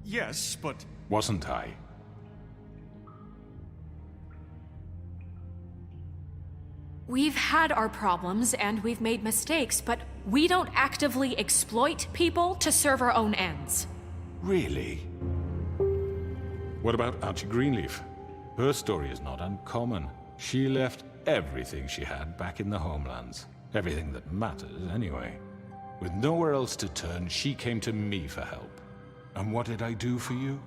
Speaker 13: Yes, but...
Speaker 8: Wasn't I?
Speaker 4: We've had our problems and we've made mistakes, but we don't actively exploit people to serve our own ends.
Speaker 8: Really? What about Archie Greenleaf? Her story is not uncommon. She left everything she had back in the homelands. Everything that matters, anyway. With nowhere else to turn, she came to me for help. And what did I do for you?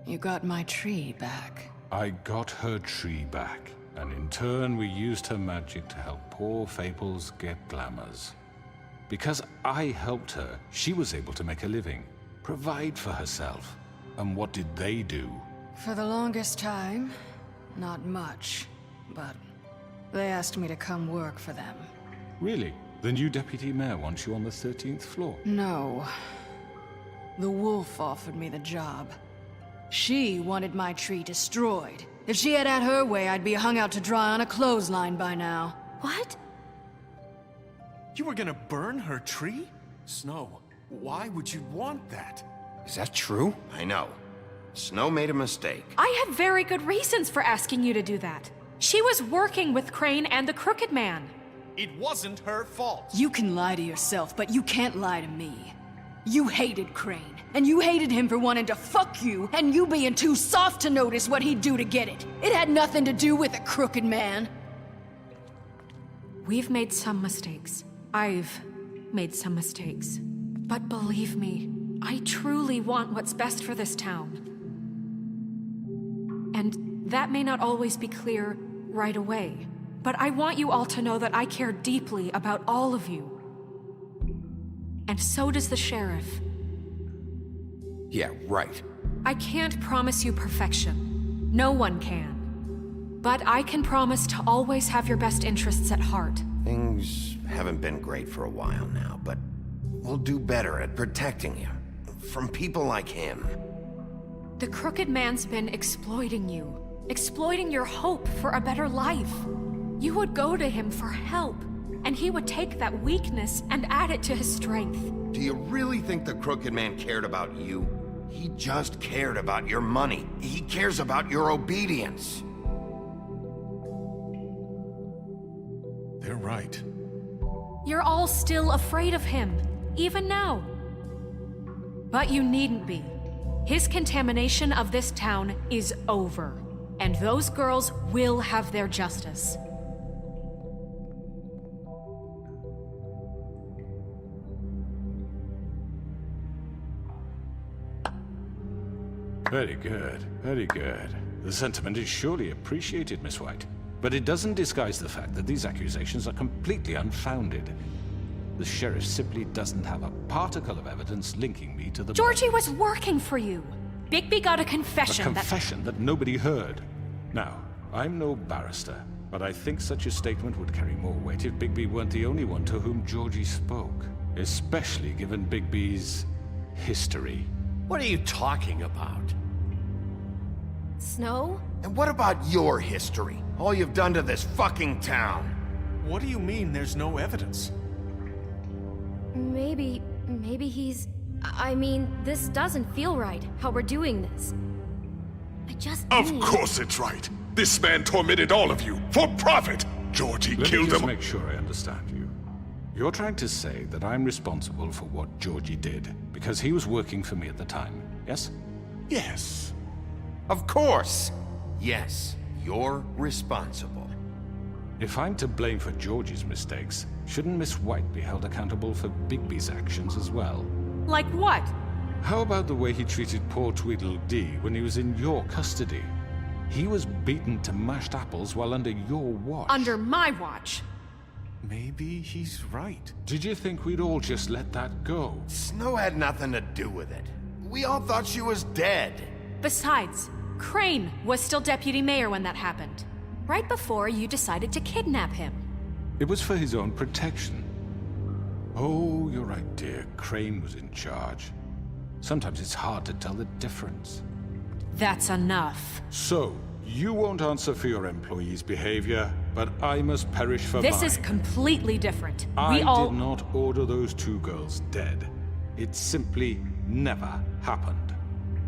Speaker 2: You got my tree back.
Speaker 8: I got her tree back. And in turn, we used her magic to help poor Fables get glamours. Because I helped her, she was able to make a living, provide for herself. And what did they do?
Speaker 2: For the longest time, not much. But they asked me to come work for them.
Speaker 8: Really? The new deputy mayor wants you on the 13th floor?
Speaker 2: No. The wolf offered me the job. She wanted my tree destroyed. If she had her way, I'd be hung out to dry on a clothesline by now.
Speaker 13: What? You were gonna burn her tree? Snow, why would you want that?
Speaker 3: Is that true? I know. Snow made a mistake.
Speaker 4: I have very good reasons for asking you to do that. She was working with Crane and the Crooked Man.
Speaker 13: It wasn't her fault.
Speaker 2: You can lie to yourself, but you can't lie to me. You hated Crane, and you hated him for wanting to fuck you, and you being too soft to notice what he'd do to get it. It had nothing to do with a Crooked Man.
Speaker 4: We've made some mistakes. I've made some mistakes. But believe me, I truly want what's best for this town. And that may not always be clear right away, but I want you all to know that I care deeply about all of you. And so does the sheriff.
Speaker 14: Yeah, right.
Speaker 4: I can't promise you perfection. No one can. But I can promise to always have your best interests at heart.
Speaker 3: Things haven't been great for a while now, but we'll do better at protecting you. From people like him.
Speaker 4: The Crooked Man's been exploiting you. Exploiting your hope for a better life. You would go to him for help, and he would take that weakness and add it to his strength.
Speaker 3: Do you really think the Crooked Man cared about you? He just cared about your money. He cares about your obedience.
Speaker 13: They're right.
Speaker 4: You're all still afraid of him, even now. But you needn't be. His contamination of this town is over, and those girls will have their justice.
Speaker 8: Very good, very good. The sentiment is surely appreciated, Miss White. But it doesn't disguise the fact that these accusations are completely unfounded. The sheriff simply doesn't have a particle of evidence linking me to the...
Speaker 4: Georgie was working for you. Bigby got a confession
Speaker 8: A confession that nobody heard. Now, I'm no barrister, but I think such a statement would carry more weight if Bigby weren't the only one to whom Georgie spoke. Especially given Bigby's history.
Speaker 9: What are you talking about?
Speaker 16: Snow?
Speaker 3: And what about your history? All you've done to this fucking town.
Speaker 13: What do you mean there's no evidence?
Speaker 16: Maybe he's... I mean, this doesn't feel right, how we're doing this. I just
Speaker 15: Of
Speaker 16: need...
Speaker 15: course it's right. This man tormented all of you, for profit. Georgie
Speaker 8: Let
Speaker 15: killed
Speaker 8: me just
Speaker 15: them.
Speaker 8: make sure I understand you. You're trying to say that I'm responsible for what Georgie did, because he was working for me at the time, yes?
Speaker 3: Yes. Of course. Yes, you're responsible.
Speaker 8: If I'm to blame for Georgie's mistakes, shouldn't Miss White be held accountable for Bigby's actions as well?
Speaker 4: Like what?
Speaker 8: How about the way he treated poor Tweedledee when he was in your custody? He was beaten to mashed apples while under your watch.
Speaker 4: Under my watch.
Speaker 13: Maybe he's right.
Speaker 8: Did you think we'd all just let that go?
Speaker 3: Snow had nothing to do with it. We all thought she was dead.
Speaker 4: Besides, Crane was still deputy mayor when that happened. Right before you decided to kidnap him.
Speaker 8: It was for his own protection. Oh, you're right, dear. Crane was in charge. Sometimes it's hard to tell the difference.
Speaker 4: That's enough.
Speaker 8: So,
Speaker 7: You won't answer for your employees' behavior, but I must perish for mine.
Speaker 4: This is completely different.
Speaker 7: I did not order those 2 girls dead. It simply never happened.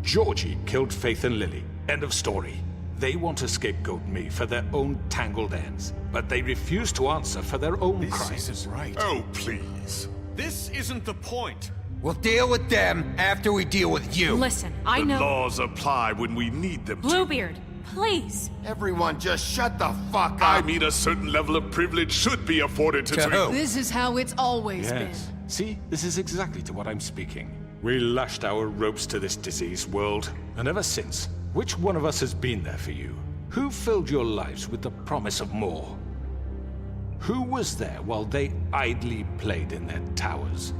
Speaker 7: Georgie killed Faith and Lily. End of story. They want to scapegoat me for their own tangled ends, but they refuse to answer for their own crimes.
Speaker 13: This isn't right.
Speaker 15: Oh, please.
Speaker 13: This isn't the point.
Speaker 14: We'll deal with them after we deal with you.
Speaker 4: Listen, I know.
Speaker 15: The laws apply when we need them to.
Speaker 4: Bluebeard, please.
Speaker 3: Everyone just shut the fuck up.
Speaker 15: I mean, a certain level of privilege should be afforded to
Speaker 14: who?
Speaker 2: This is how it's always been.
Speaker 7: Yes. See, this is exactly to what I'm speaking. We lashed our ropes to this diseased world, and ever since, which one of us has been there for you? Who filled your lives with the promise of more? Who was there while they idly played in their towers,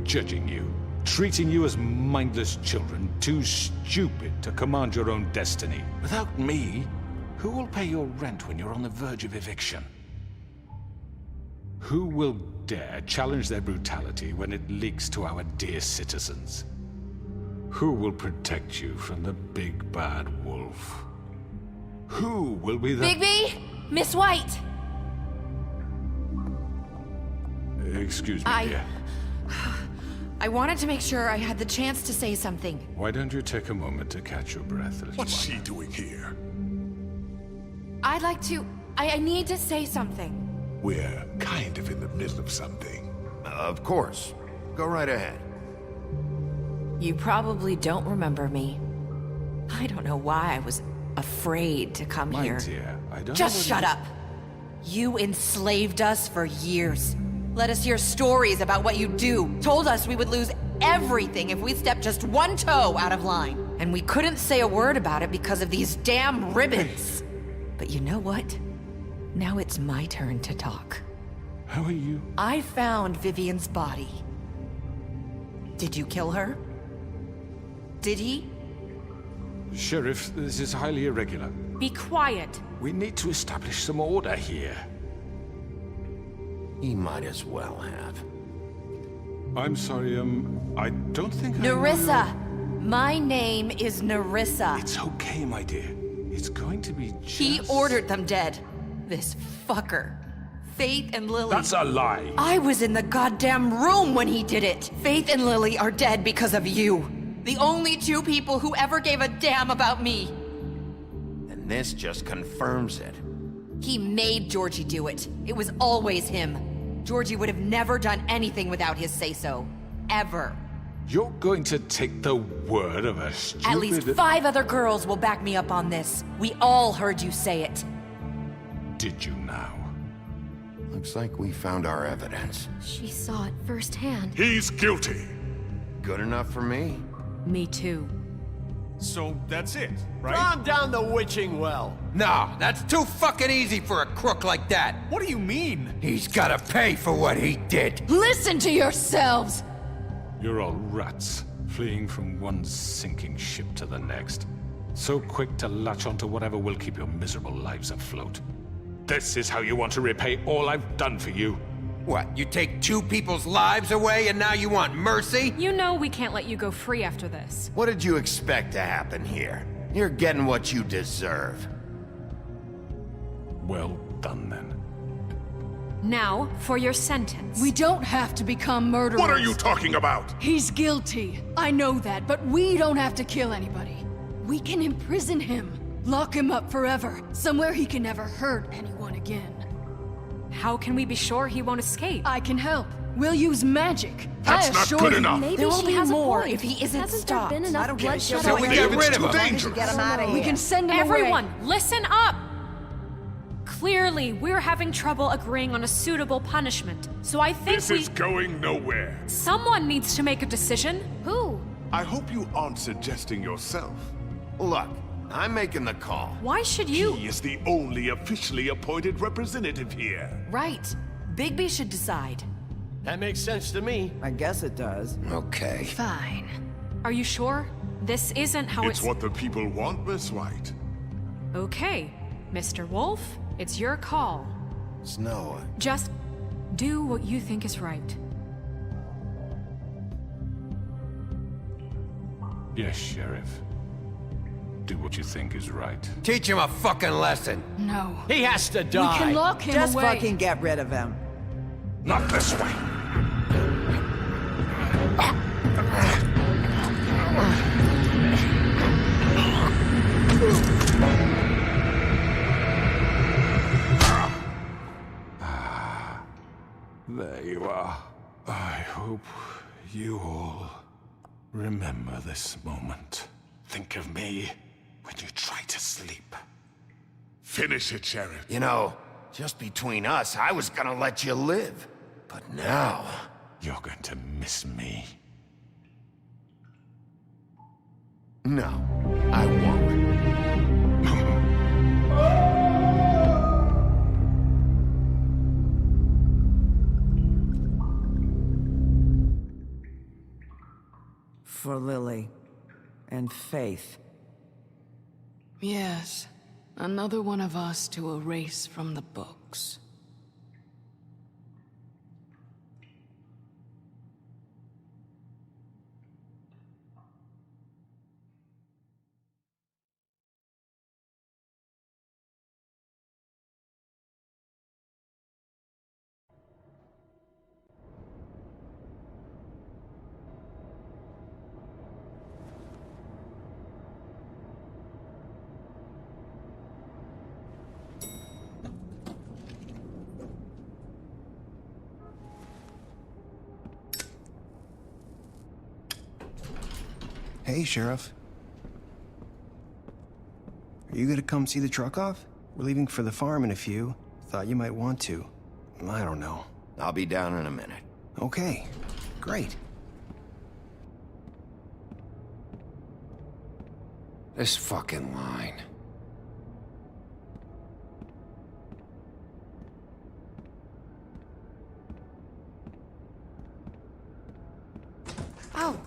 Speaker 7: judging you, treating you as mindless children, too stupid to command your own destiny? Without me, who will pay your rent when you're on the verge of eviction? Who will dare challenge their brutality when it leaks to our dear citizens? Who will protect you from the big bad wolf? Who will be the—
Speaker 4: Bigby! Miss White!
Speaker 7: Excuse me, dear.
Speaker 17: I wanted to make sure I had the chance to say something.
Speaker 7: Why don't you take a moment to catch your breath, little
Speaker 15: What's
Speaker 7: one?
Speaker 15: she doing here?
Speaker 17: I'd like to... I need to say something.
Speaker 15: We're kind of in the middle of something.
Speaker 3: Of course. Go right ahead.
Speaker 17: You probably don't remember me. I don't know why I was afraid to come
Speaker 7: My
Speaker 17: here.
Speaker 7: dear, I don't
Speaker 17: Just
Speaker 7: know what
Speaker 17: shut up. You enslaved us for years. Let us hear stories about what you do. Told us we would lose everything if we stepped just one toe out of line. And we couldn't say a word about it because of these damn ribbons. But you know what? Now it's my turn to talk.
Speaker 7: How are you?
Speaker 17: I found Vivian's body. Did you kill her? Did he?
Speaker 7: Sheriff, this is highly irregular.
Speaker 4: Be quiet.
Speaker 7: We need to establish some order here.
Speaker 3: He might as well have.
Speaker 7: I'm sorry, I don't think
Speaker 17: Nerissa! My name is Nerissa.
Speaker 7: It's okay, my dear. It's going to be just...
Speaker 17: He ordered them dead. This fucker. Faith and Lily.
Speaker 7: That's a lie.
Speaker 17: I was in the goddamn room when he did it. Faith and Lily are dead because of you. The only 2 people who ever gave a damn about me.
Speaker 3: And this just confirms it.
Speaker 17: He made Georgie do it. It was always him. Georgie would have never done anything without his say-so. Ever.
Speaker 7: You're going to take the word of a stupid...
Speaker 17: At least 5 other girls will back me up on this. We all heard you say it.
Speaker 7: Did you now?
Speaker 3: Looks like we found our evidence.
Speaker 16: She saw it firsthand.
Speaker 15: He's guilty.
Speaker 3: Good enough for me.
Speaker 4: Me too.
Speaker 13: So that's it, right?
Speaker 9: Calm down the witching well.
Speaker 14: No, that's too fucking easy for a crook like that.
Speaker 13: What do you mean?
Speaker 14: He's gotta pay for what he did.
Speaker 2: Listen to yourselves!
Speaker 7: You're all rats, fleeing from one sinking ship to the next. So quick to latch onto whatever will keep your miserable lives afloat. This is how you want to repay all I've done for you.
Speaker 14: What, you take 2 people's lives away and now you want mercy?
Speaker 4: You know we can't let you go free after this.
Speaker 3: What did you expect to happen here? You're getting what you deserve.
Speaker 7: Well done, then.
Speaker 4: Now, for your sentence.
Speaker 2: We don't have to become murderers.
Speaker 15: What are you talking about?
Speaker 2: He's guilty. I know that, but we don't have to kill anybody. We can imprison him. Lock him up forever. Somewhere he can never hurt anyone again.
Speaker 4: How can we be sure he won't escape?
Speaker 2: I can help. We'll use magic.
Speaker 15: That's
Speaker 2: I
Speaker 15: not
Speaker 2: assure
Speaker 15: good
Speaker 2: you.
Speaker 15: enough.
Speaker 16: Maybe
Speaker 17: There will
Speaker 16: she
Speaker 17: be
Speaker 16: has a
Speaker 17: more
Speaker 16: point.
Speaker 17: if he isn't
Speaker 16: Hasn't
Speaker 17: stopped.
Speaker 16: there been enough
Speaker 17: I don't give a shit.
Speaker 16: bloodshed
Speaker 14: So we
Speaker 16: already?
Speaker 14: get rid of him.
Speaker 15: Dangerous.
Speaker 17: Get him out of here.
Speaker 2: We can send him
Speaker 4: Everyone,
Speaker 2: away.
Speaker 4: listen up! Clearly, we're having trouble agreeing on a suitable punishment. So I think
Speaker 15: This is going nowhere.
Speaker 4: someone needs to make a decision.
Speaker 16: Who?
Speaker 15: I hope you aren't suggesting yourself.
Speaker 3: Look, I'm making the call.
Speaker 4: Why should you?
Speaker 15: He is the only officially appointed representative here.
Speaker 17: Right. Bigby should decide.
Speaker 9: That makes sense to me.
Speaker 5: I guess it does.
Speaker 3: Okay.
Speaker 2: Fine.
Speaker 4: Are you sure? This isn't how
Speaker 15: It's what the people want, Miss White.
Speaker 4: Okay, Mr. Wolf, it's your call.
Speaker 3: Snow.
Speaker 4: Just do what you think is right.
Speaker 7: Yes, Sheriff.
Speaker 8: do what you think is right.
Speaker 14: Teach him a fucking lesson.
Speaker 2: No.
Speaker 9: He has to die.
Speaker 2: We can lock him
Speaker 5: Just
Speaker 2: away.
Speaker 5: fucking get rid of him.
Speaker 15: Not this way.
Speaker 8: There you are. I hope you all remember this moment. Think of me when you try to sleep.
Speaker 15: Finish it, Sheriff.
Speaker 3: You know, just between us, I was gonna let you live. But now...
Speaker 8: You're going to miss me.
Speaker 3: No, I won't.
Speaker 5: For Lily and Faith.
Speaker 2: Yes, another one of us to erase from the books.
Speaker 18: Hey, Sheriff. Are you gonna come see the truck off? We're leaving for the farm in a few. Thought you might want to. I don't know.
Speaker 3: I'll be down in a minute.
Speaker 18: Okay, great.
Speaker 14: This fucking line.
Speaker 4: Oh,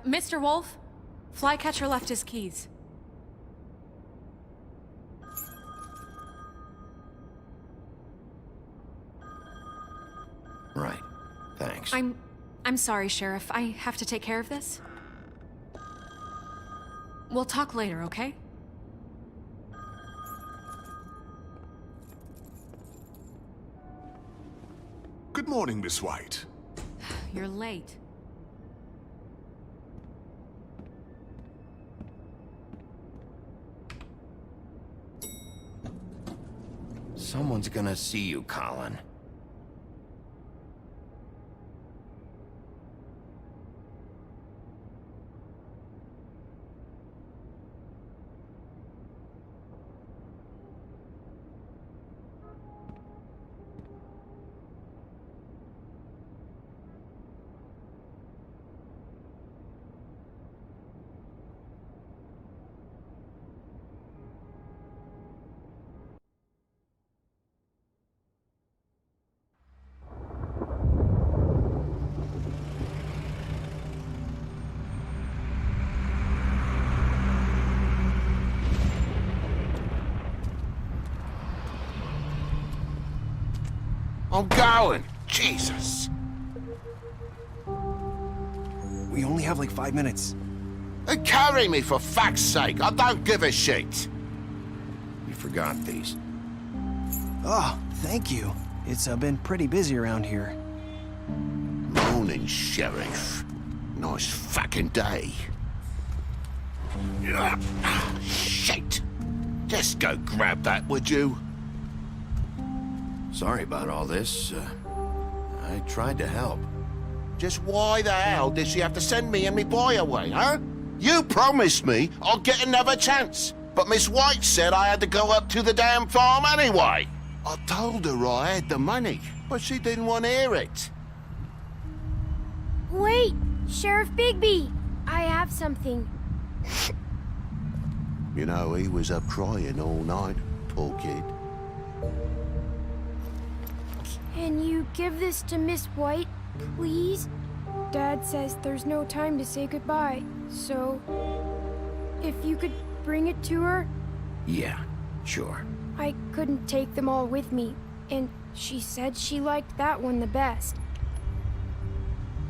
Speaker 4: Mr. Wolf? Flycatcher left his keys.
Speaker 3: Right. Thanks.
Speaker 4: I'm sorry, Sheriff. I have to take care of this. We'll talk later, okay?
Speaker 15: Good morning, Miss White.
Speaker 4: You're late.
Speaker 3: Someone's gonna see you, Colin.
Speaker 14: I'm going! Jesus!
Speaker 18: We only have like 5 minutes.
Speaker 14: Carry me, for fuck's sake! I don't give a shit!
Speaker 3: You forgot these.
Speaker 18: Oh, thank you. It's been pretty busy around here.
Speaker 14: Morning, Sheriff. Nice fucking day. Shit! Just go grab that, would you?
Speaker 3: Sorry about all this. I tried to help.
Speaker 14: Just why the hell did she have to send me and me boy away, huh? You promised me I'd get another chance, but Miss White said I had to go up to the damn farm anyway. I told her I had the money, but she didn't want to hear it.
Speaker 19: Wait, Sheriff Bigby, I have something.
Speaker 14: You know, he was up crying all night, poor kid.
Speaker 19: Can you give this to Miss White, please? Dad says there's no time to say goodbye, so if you could bring it to her?
Speaker 3: Yeah, sure.
Speaker 19: I couldn't take them all with me, and she said she liked that one the best.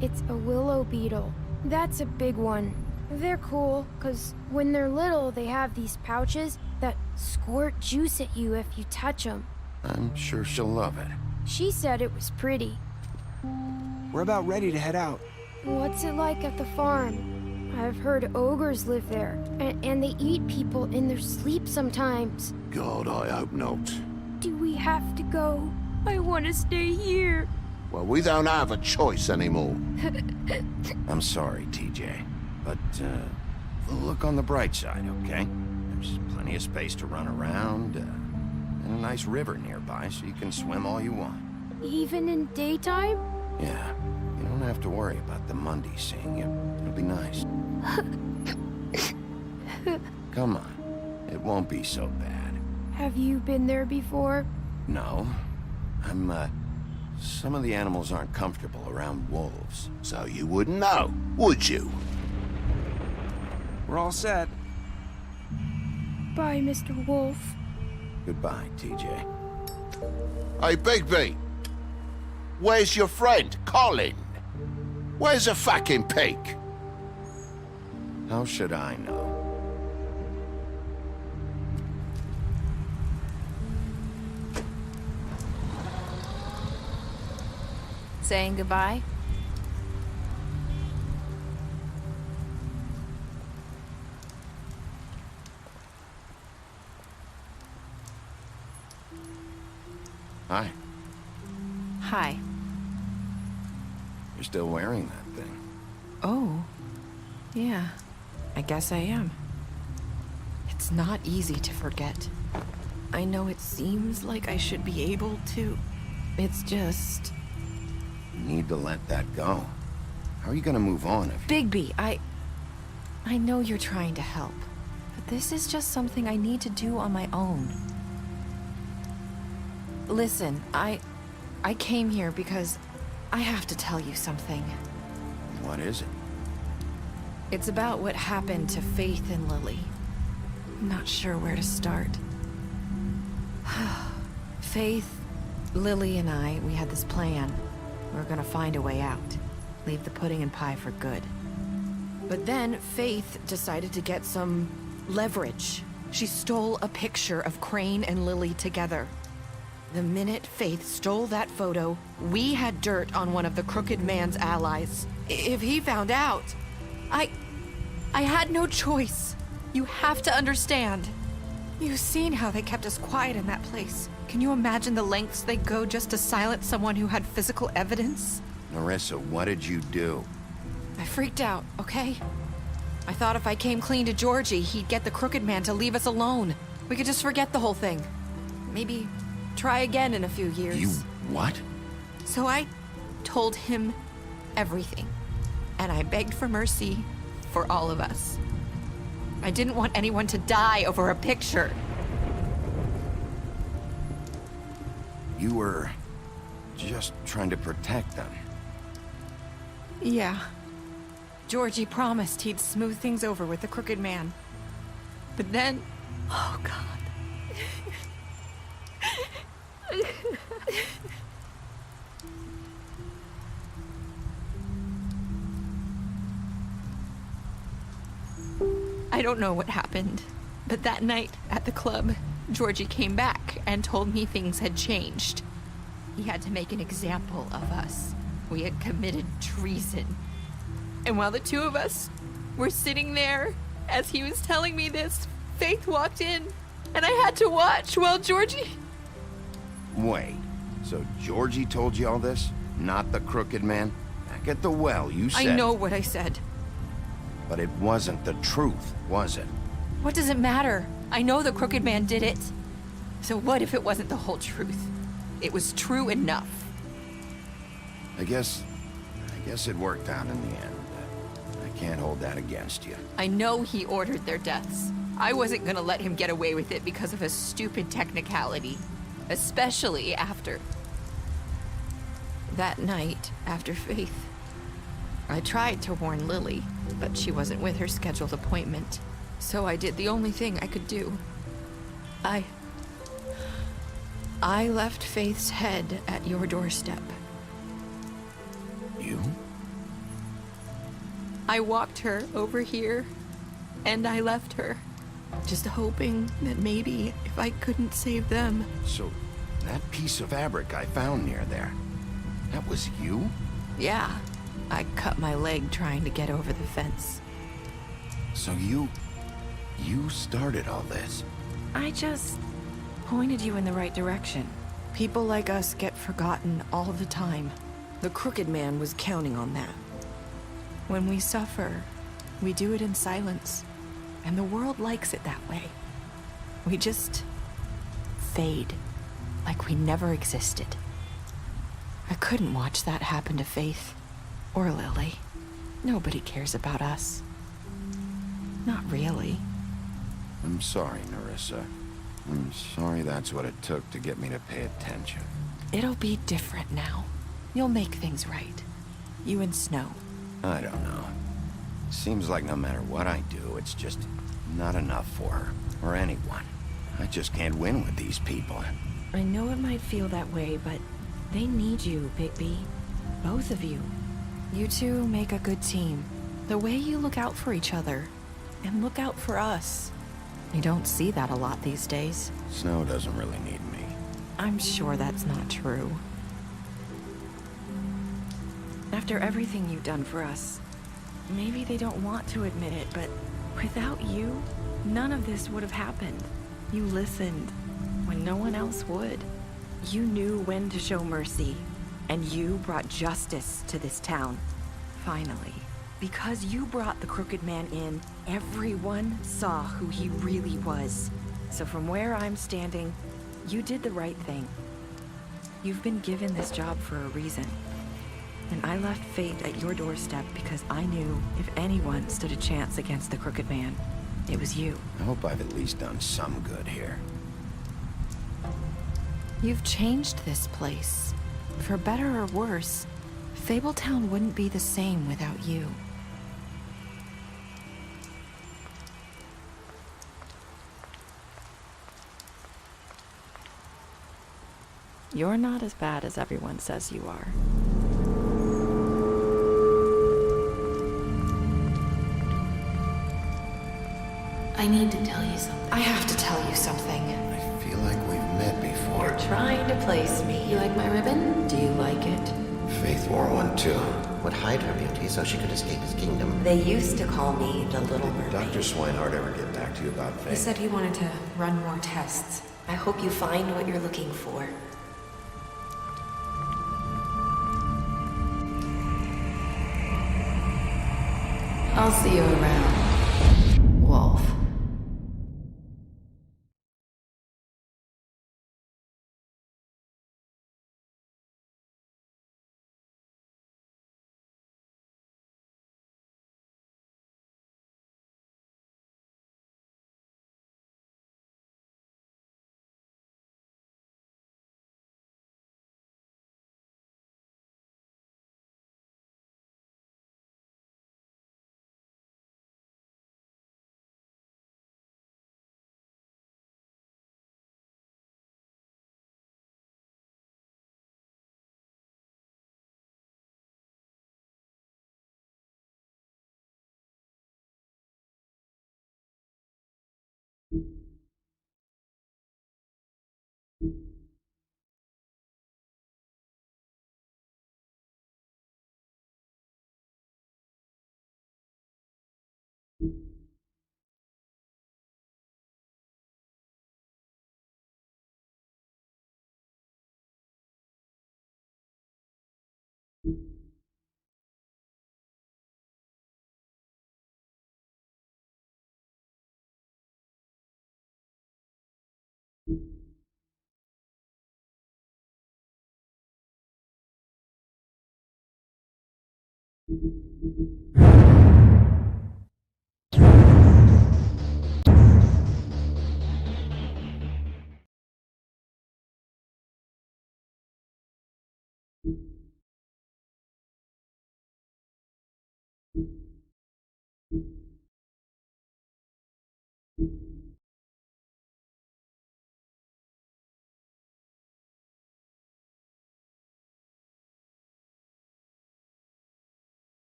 Speaker 19: It's a willow beetle. That's a big one, They're cool, because when they're little, they have these pouches that squirt juice at you if you touch them.
Speaker 3: I'm sure she'll love it.
Speaker 19: She said it was pretty.
Speaker 18: We're about ready to head out.
Speaker 19: What's it like at the farm? I've heard ogres live there, and they eat people in their sleep sometimes.
Speaker 14: God, I hope not.
Speaker 19: Do we have to go? I want to stay here.
Speaker 14: Well, we don't have a choice anymore.
Speaker 3: I'm sorry, TJ, but look on the bright side, okay? There's plenty of space to run around, and a nice river nearby, so you can swim all you want.
Speaker 19: Even in daytime?
Speaker 3: Yeah, you don't have to worry about the Monday seeing you. It'll be nice. Come on, it won't be so bad.
Speaker 19: Have you been there before?
Speaker 3: No, some of the animals aren't comfortable around wolves.
Speaker 14: So you wouldn't know, would you?
Speaker 18: We're all set.
Speaker 19: Bye, Mr. Wolf.
Speaker 3: Goodbye, TJ.
Speaker 14: Hey, Bigby. Where's your friend, Colin? Where's the fucking pig?
Speaker 3: How should I know?
Speaker 17: Saying goodbye?
Speaker 3: Hi.
Speaker 17: Hi.
Speaker 3: You're still wearing that thing.
Speaker 17: Oh. Yeah. I guess I am. It's not easy to forget. I know it seems like I should be able to. It's just...
Speaker 3: You need to let that go. How are you gonna move on if...
Speaker 17: Bigby, I know you're trying to help, but this is just something I need to do on my own. Listen, I came here because I have to tell you something.
Speaker 3: What is it?
Speaker 17: It's about what happened to Faith and Lily. I'm not sure where to start. Faith, Lily, and I, we had this plan. We were gonna find a way out. Leave the pudding and pie for good. But then Faith decided to get some leverage. She stole a picture of Crane and Lily together. The minute Faith stole that photo, we had dirt on one of the Crooked Man's allies. If he found out, I had no choice. You have to understand. You've seen how they kept us quiet in that place. Can you imagine the lengths they go just to silence someone who had physical evidence?
Speaker 3: Narissa, what did you do?
Speaker 17: I freaked out, okay? I thought if I came clean to Georgie, he'd get the Crooked Man to leave us alone. We could just forget the whole thing. Maybe try again in a few years.
Speaker 3: You what?
Speaker 17: So I told him everything. And I begged for mercy for all of us. I didn't want anyone to die over a picture.
Speaker 3: You were just trying to protect them.
Speaker 17: Yeah. Georgie promised he'd smooth things over with the Crooked Man. But then... Oh, God. I don't know what happened, but that night at the club, Georgie came back and told me things had changed. He had to make an example of us. We had committed treason. And while the two of us were sitting there, as he was telling me this, Faith walked in, and I had to watch while Georgie...
Speaker 3: Wait, so Georgie told you all this? Not the Crooked Man? Back at the well, you said...
Speaker 17: I know what I said.
Speaker 3: But it wasn't the truth, was it?
Speaker 17: What does it matter? I know the Crooked Man did it. So what if it wasn't the whole truth? It was true enough.
Speaker 3: I guess it worked out in the end. I can't hold that against you.
Speaker 17: I know he ordered their deaths. I wasn't gonna let him get away with it because of a stupid technicality. Especially after... that night, after Faith. I tried to warn Lily, but she wasn't with her scheduled appointment. So I did the only thing I could do. I left Faith's head at your doorstep.
Speaker 3: You?
Speaker 17: I walked her over here, and I left her, just hoping that maybe if I couldn't save them.
Speaker 3: So, that piece of fabric I found near there, that was you?
Speaker 17: Yeah, I cut my leg trying to get over the fence.
Speaker 3: So you started all this?
Speaker 17: I just pointed you in the right direction. People like us get forgotten all the time. The Crooked Man was counting on that. When we suffer, we do it in silence, and the world likes it that way. We just fade, like we never existed. I couldn't watch that happen to Faith, or Lily. Nobody cares about us. Not really.
Speaker 3: I'm sorry, Nerissa. I'm sorry that's what it took to get me to pay attention.
Speaker 17: It'll be different now. You'll make things right. You and Snow.
Speaker 3: I don't know. Seems like no matter what I do, it's just not enough for her, or anyone. I just can't win with these people.
Speaker 17: I know it might feel that way, but they need you, Bigby. Both of you. You two make a good team. The way you look out for each other, and look out for us. You don't see that a lot these days.
Speaker 3: Snow doesn't really need me.
Speaker 17: I'm sure that's not true. After everything you've done for us, maybe they don't want to admit it, but without you, none of this would have happened. You listened when no one else would. You knew when to show mercy, and you brought justice to this town. Finally. Because you brought the Crooked Man in, everyone saw who he really was. So from where I'm standing, you did the right thing. You've been given this job for a reason. And I left fate at your doorstep because I knew if anyone stood a chance against the Crooked Man, it was you.
Speaker 3: I hope I've at least done some good here.
Speaker 17: You've changed this place. For better or worse, Fabletown wouldn't be the same without you. You're not as bad as everyone says you are.
Speaker 16: I need to tell you something.
Speaker 17: I have to tell you something.
Speaker 3: I feel like we've met before.
Speaker 17: You're trying to place me.
Speaker 16: You like my ribbon?
Speaker 17: Do you like it?
Speaker 3: Faith wore one too.
Speaker 20: Would hide her beauty so she could escape his kingdom.
Speaker 11: They used to call me the Little Mermaid.
Speaker 3: Dr. Swinehart ever get back to you about Faith?
Speaker 4: He said he wanted to run more tests.
Speaker 11: I hope you find what you're looking for.
Speaker 16: I'll see you around, Wolf.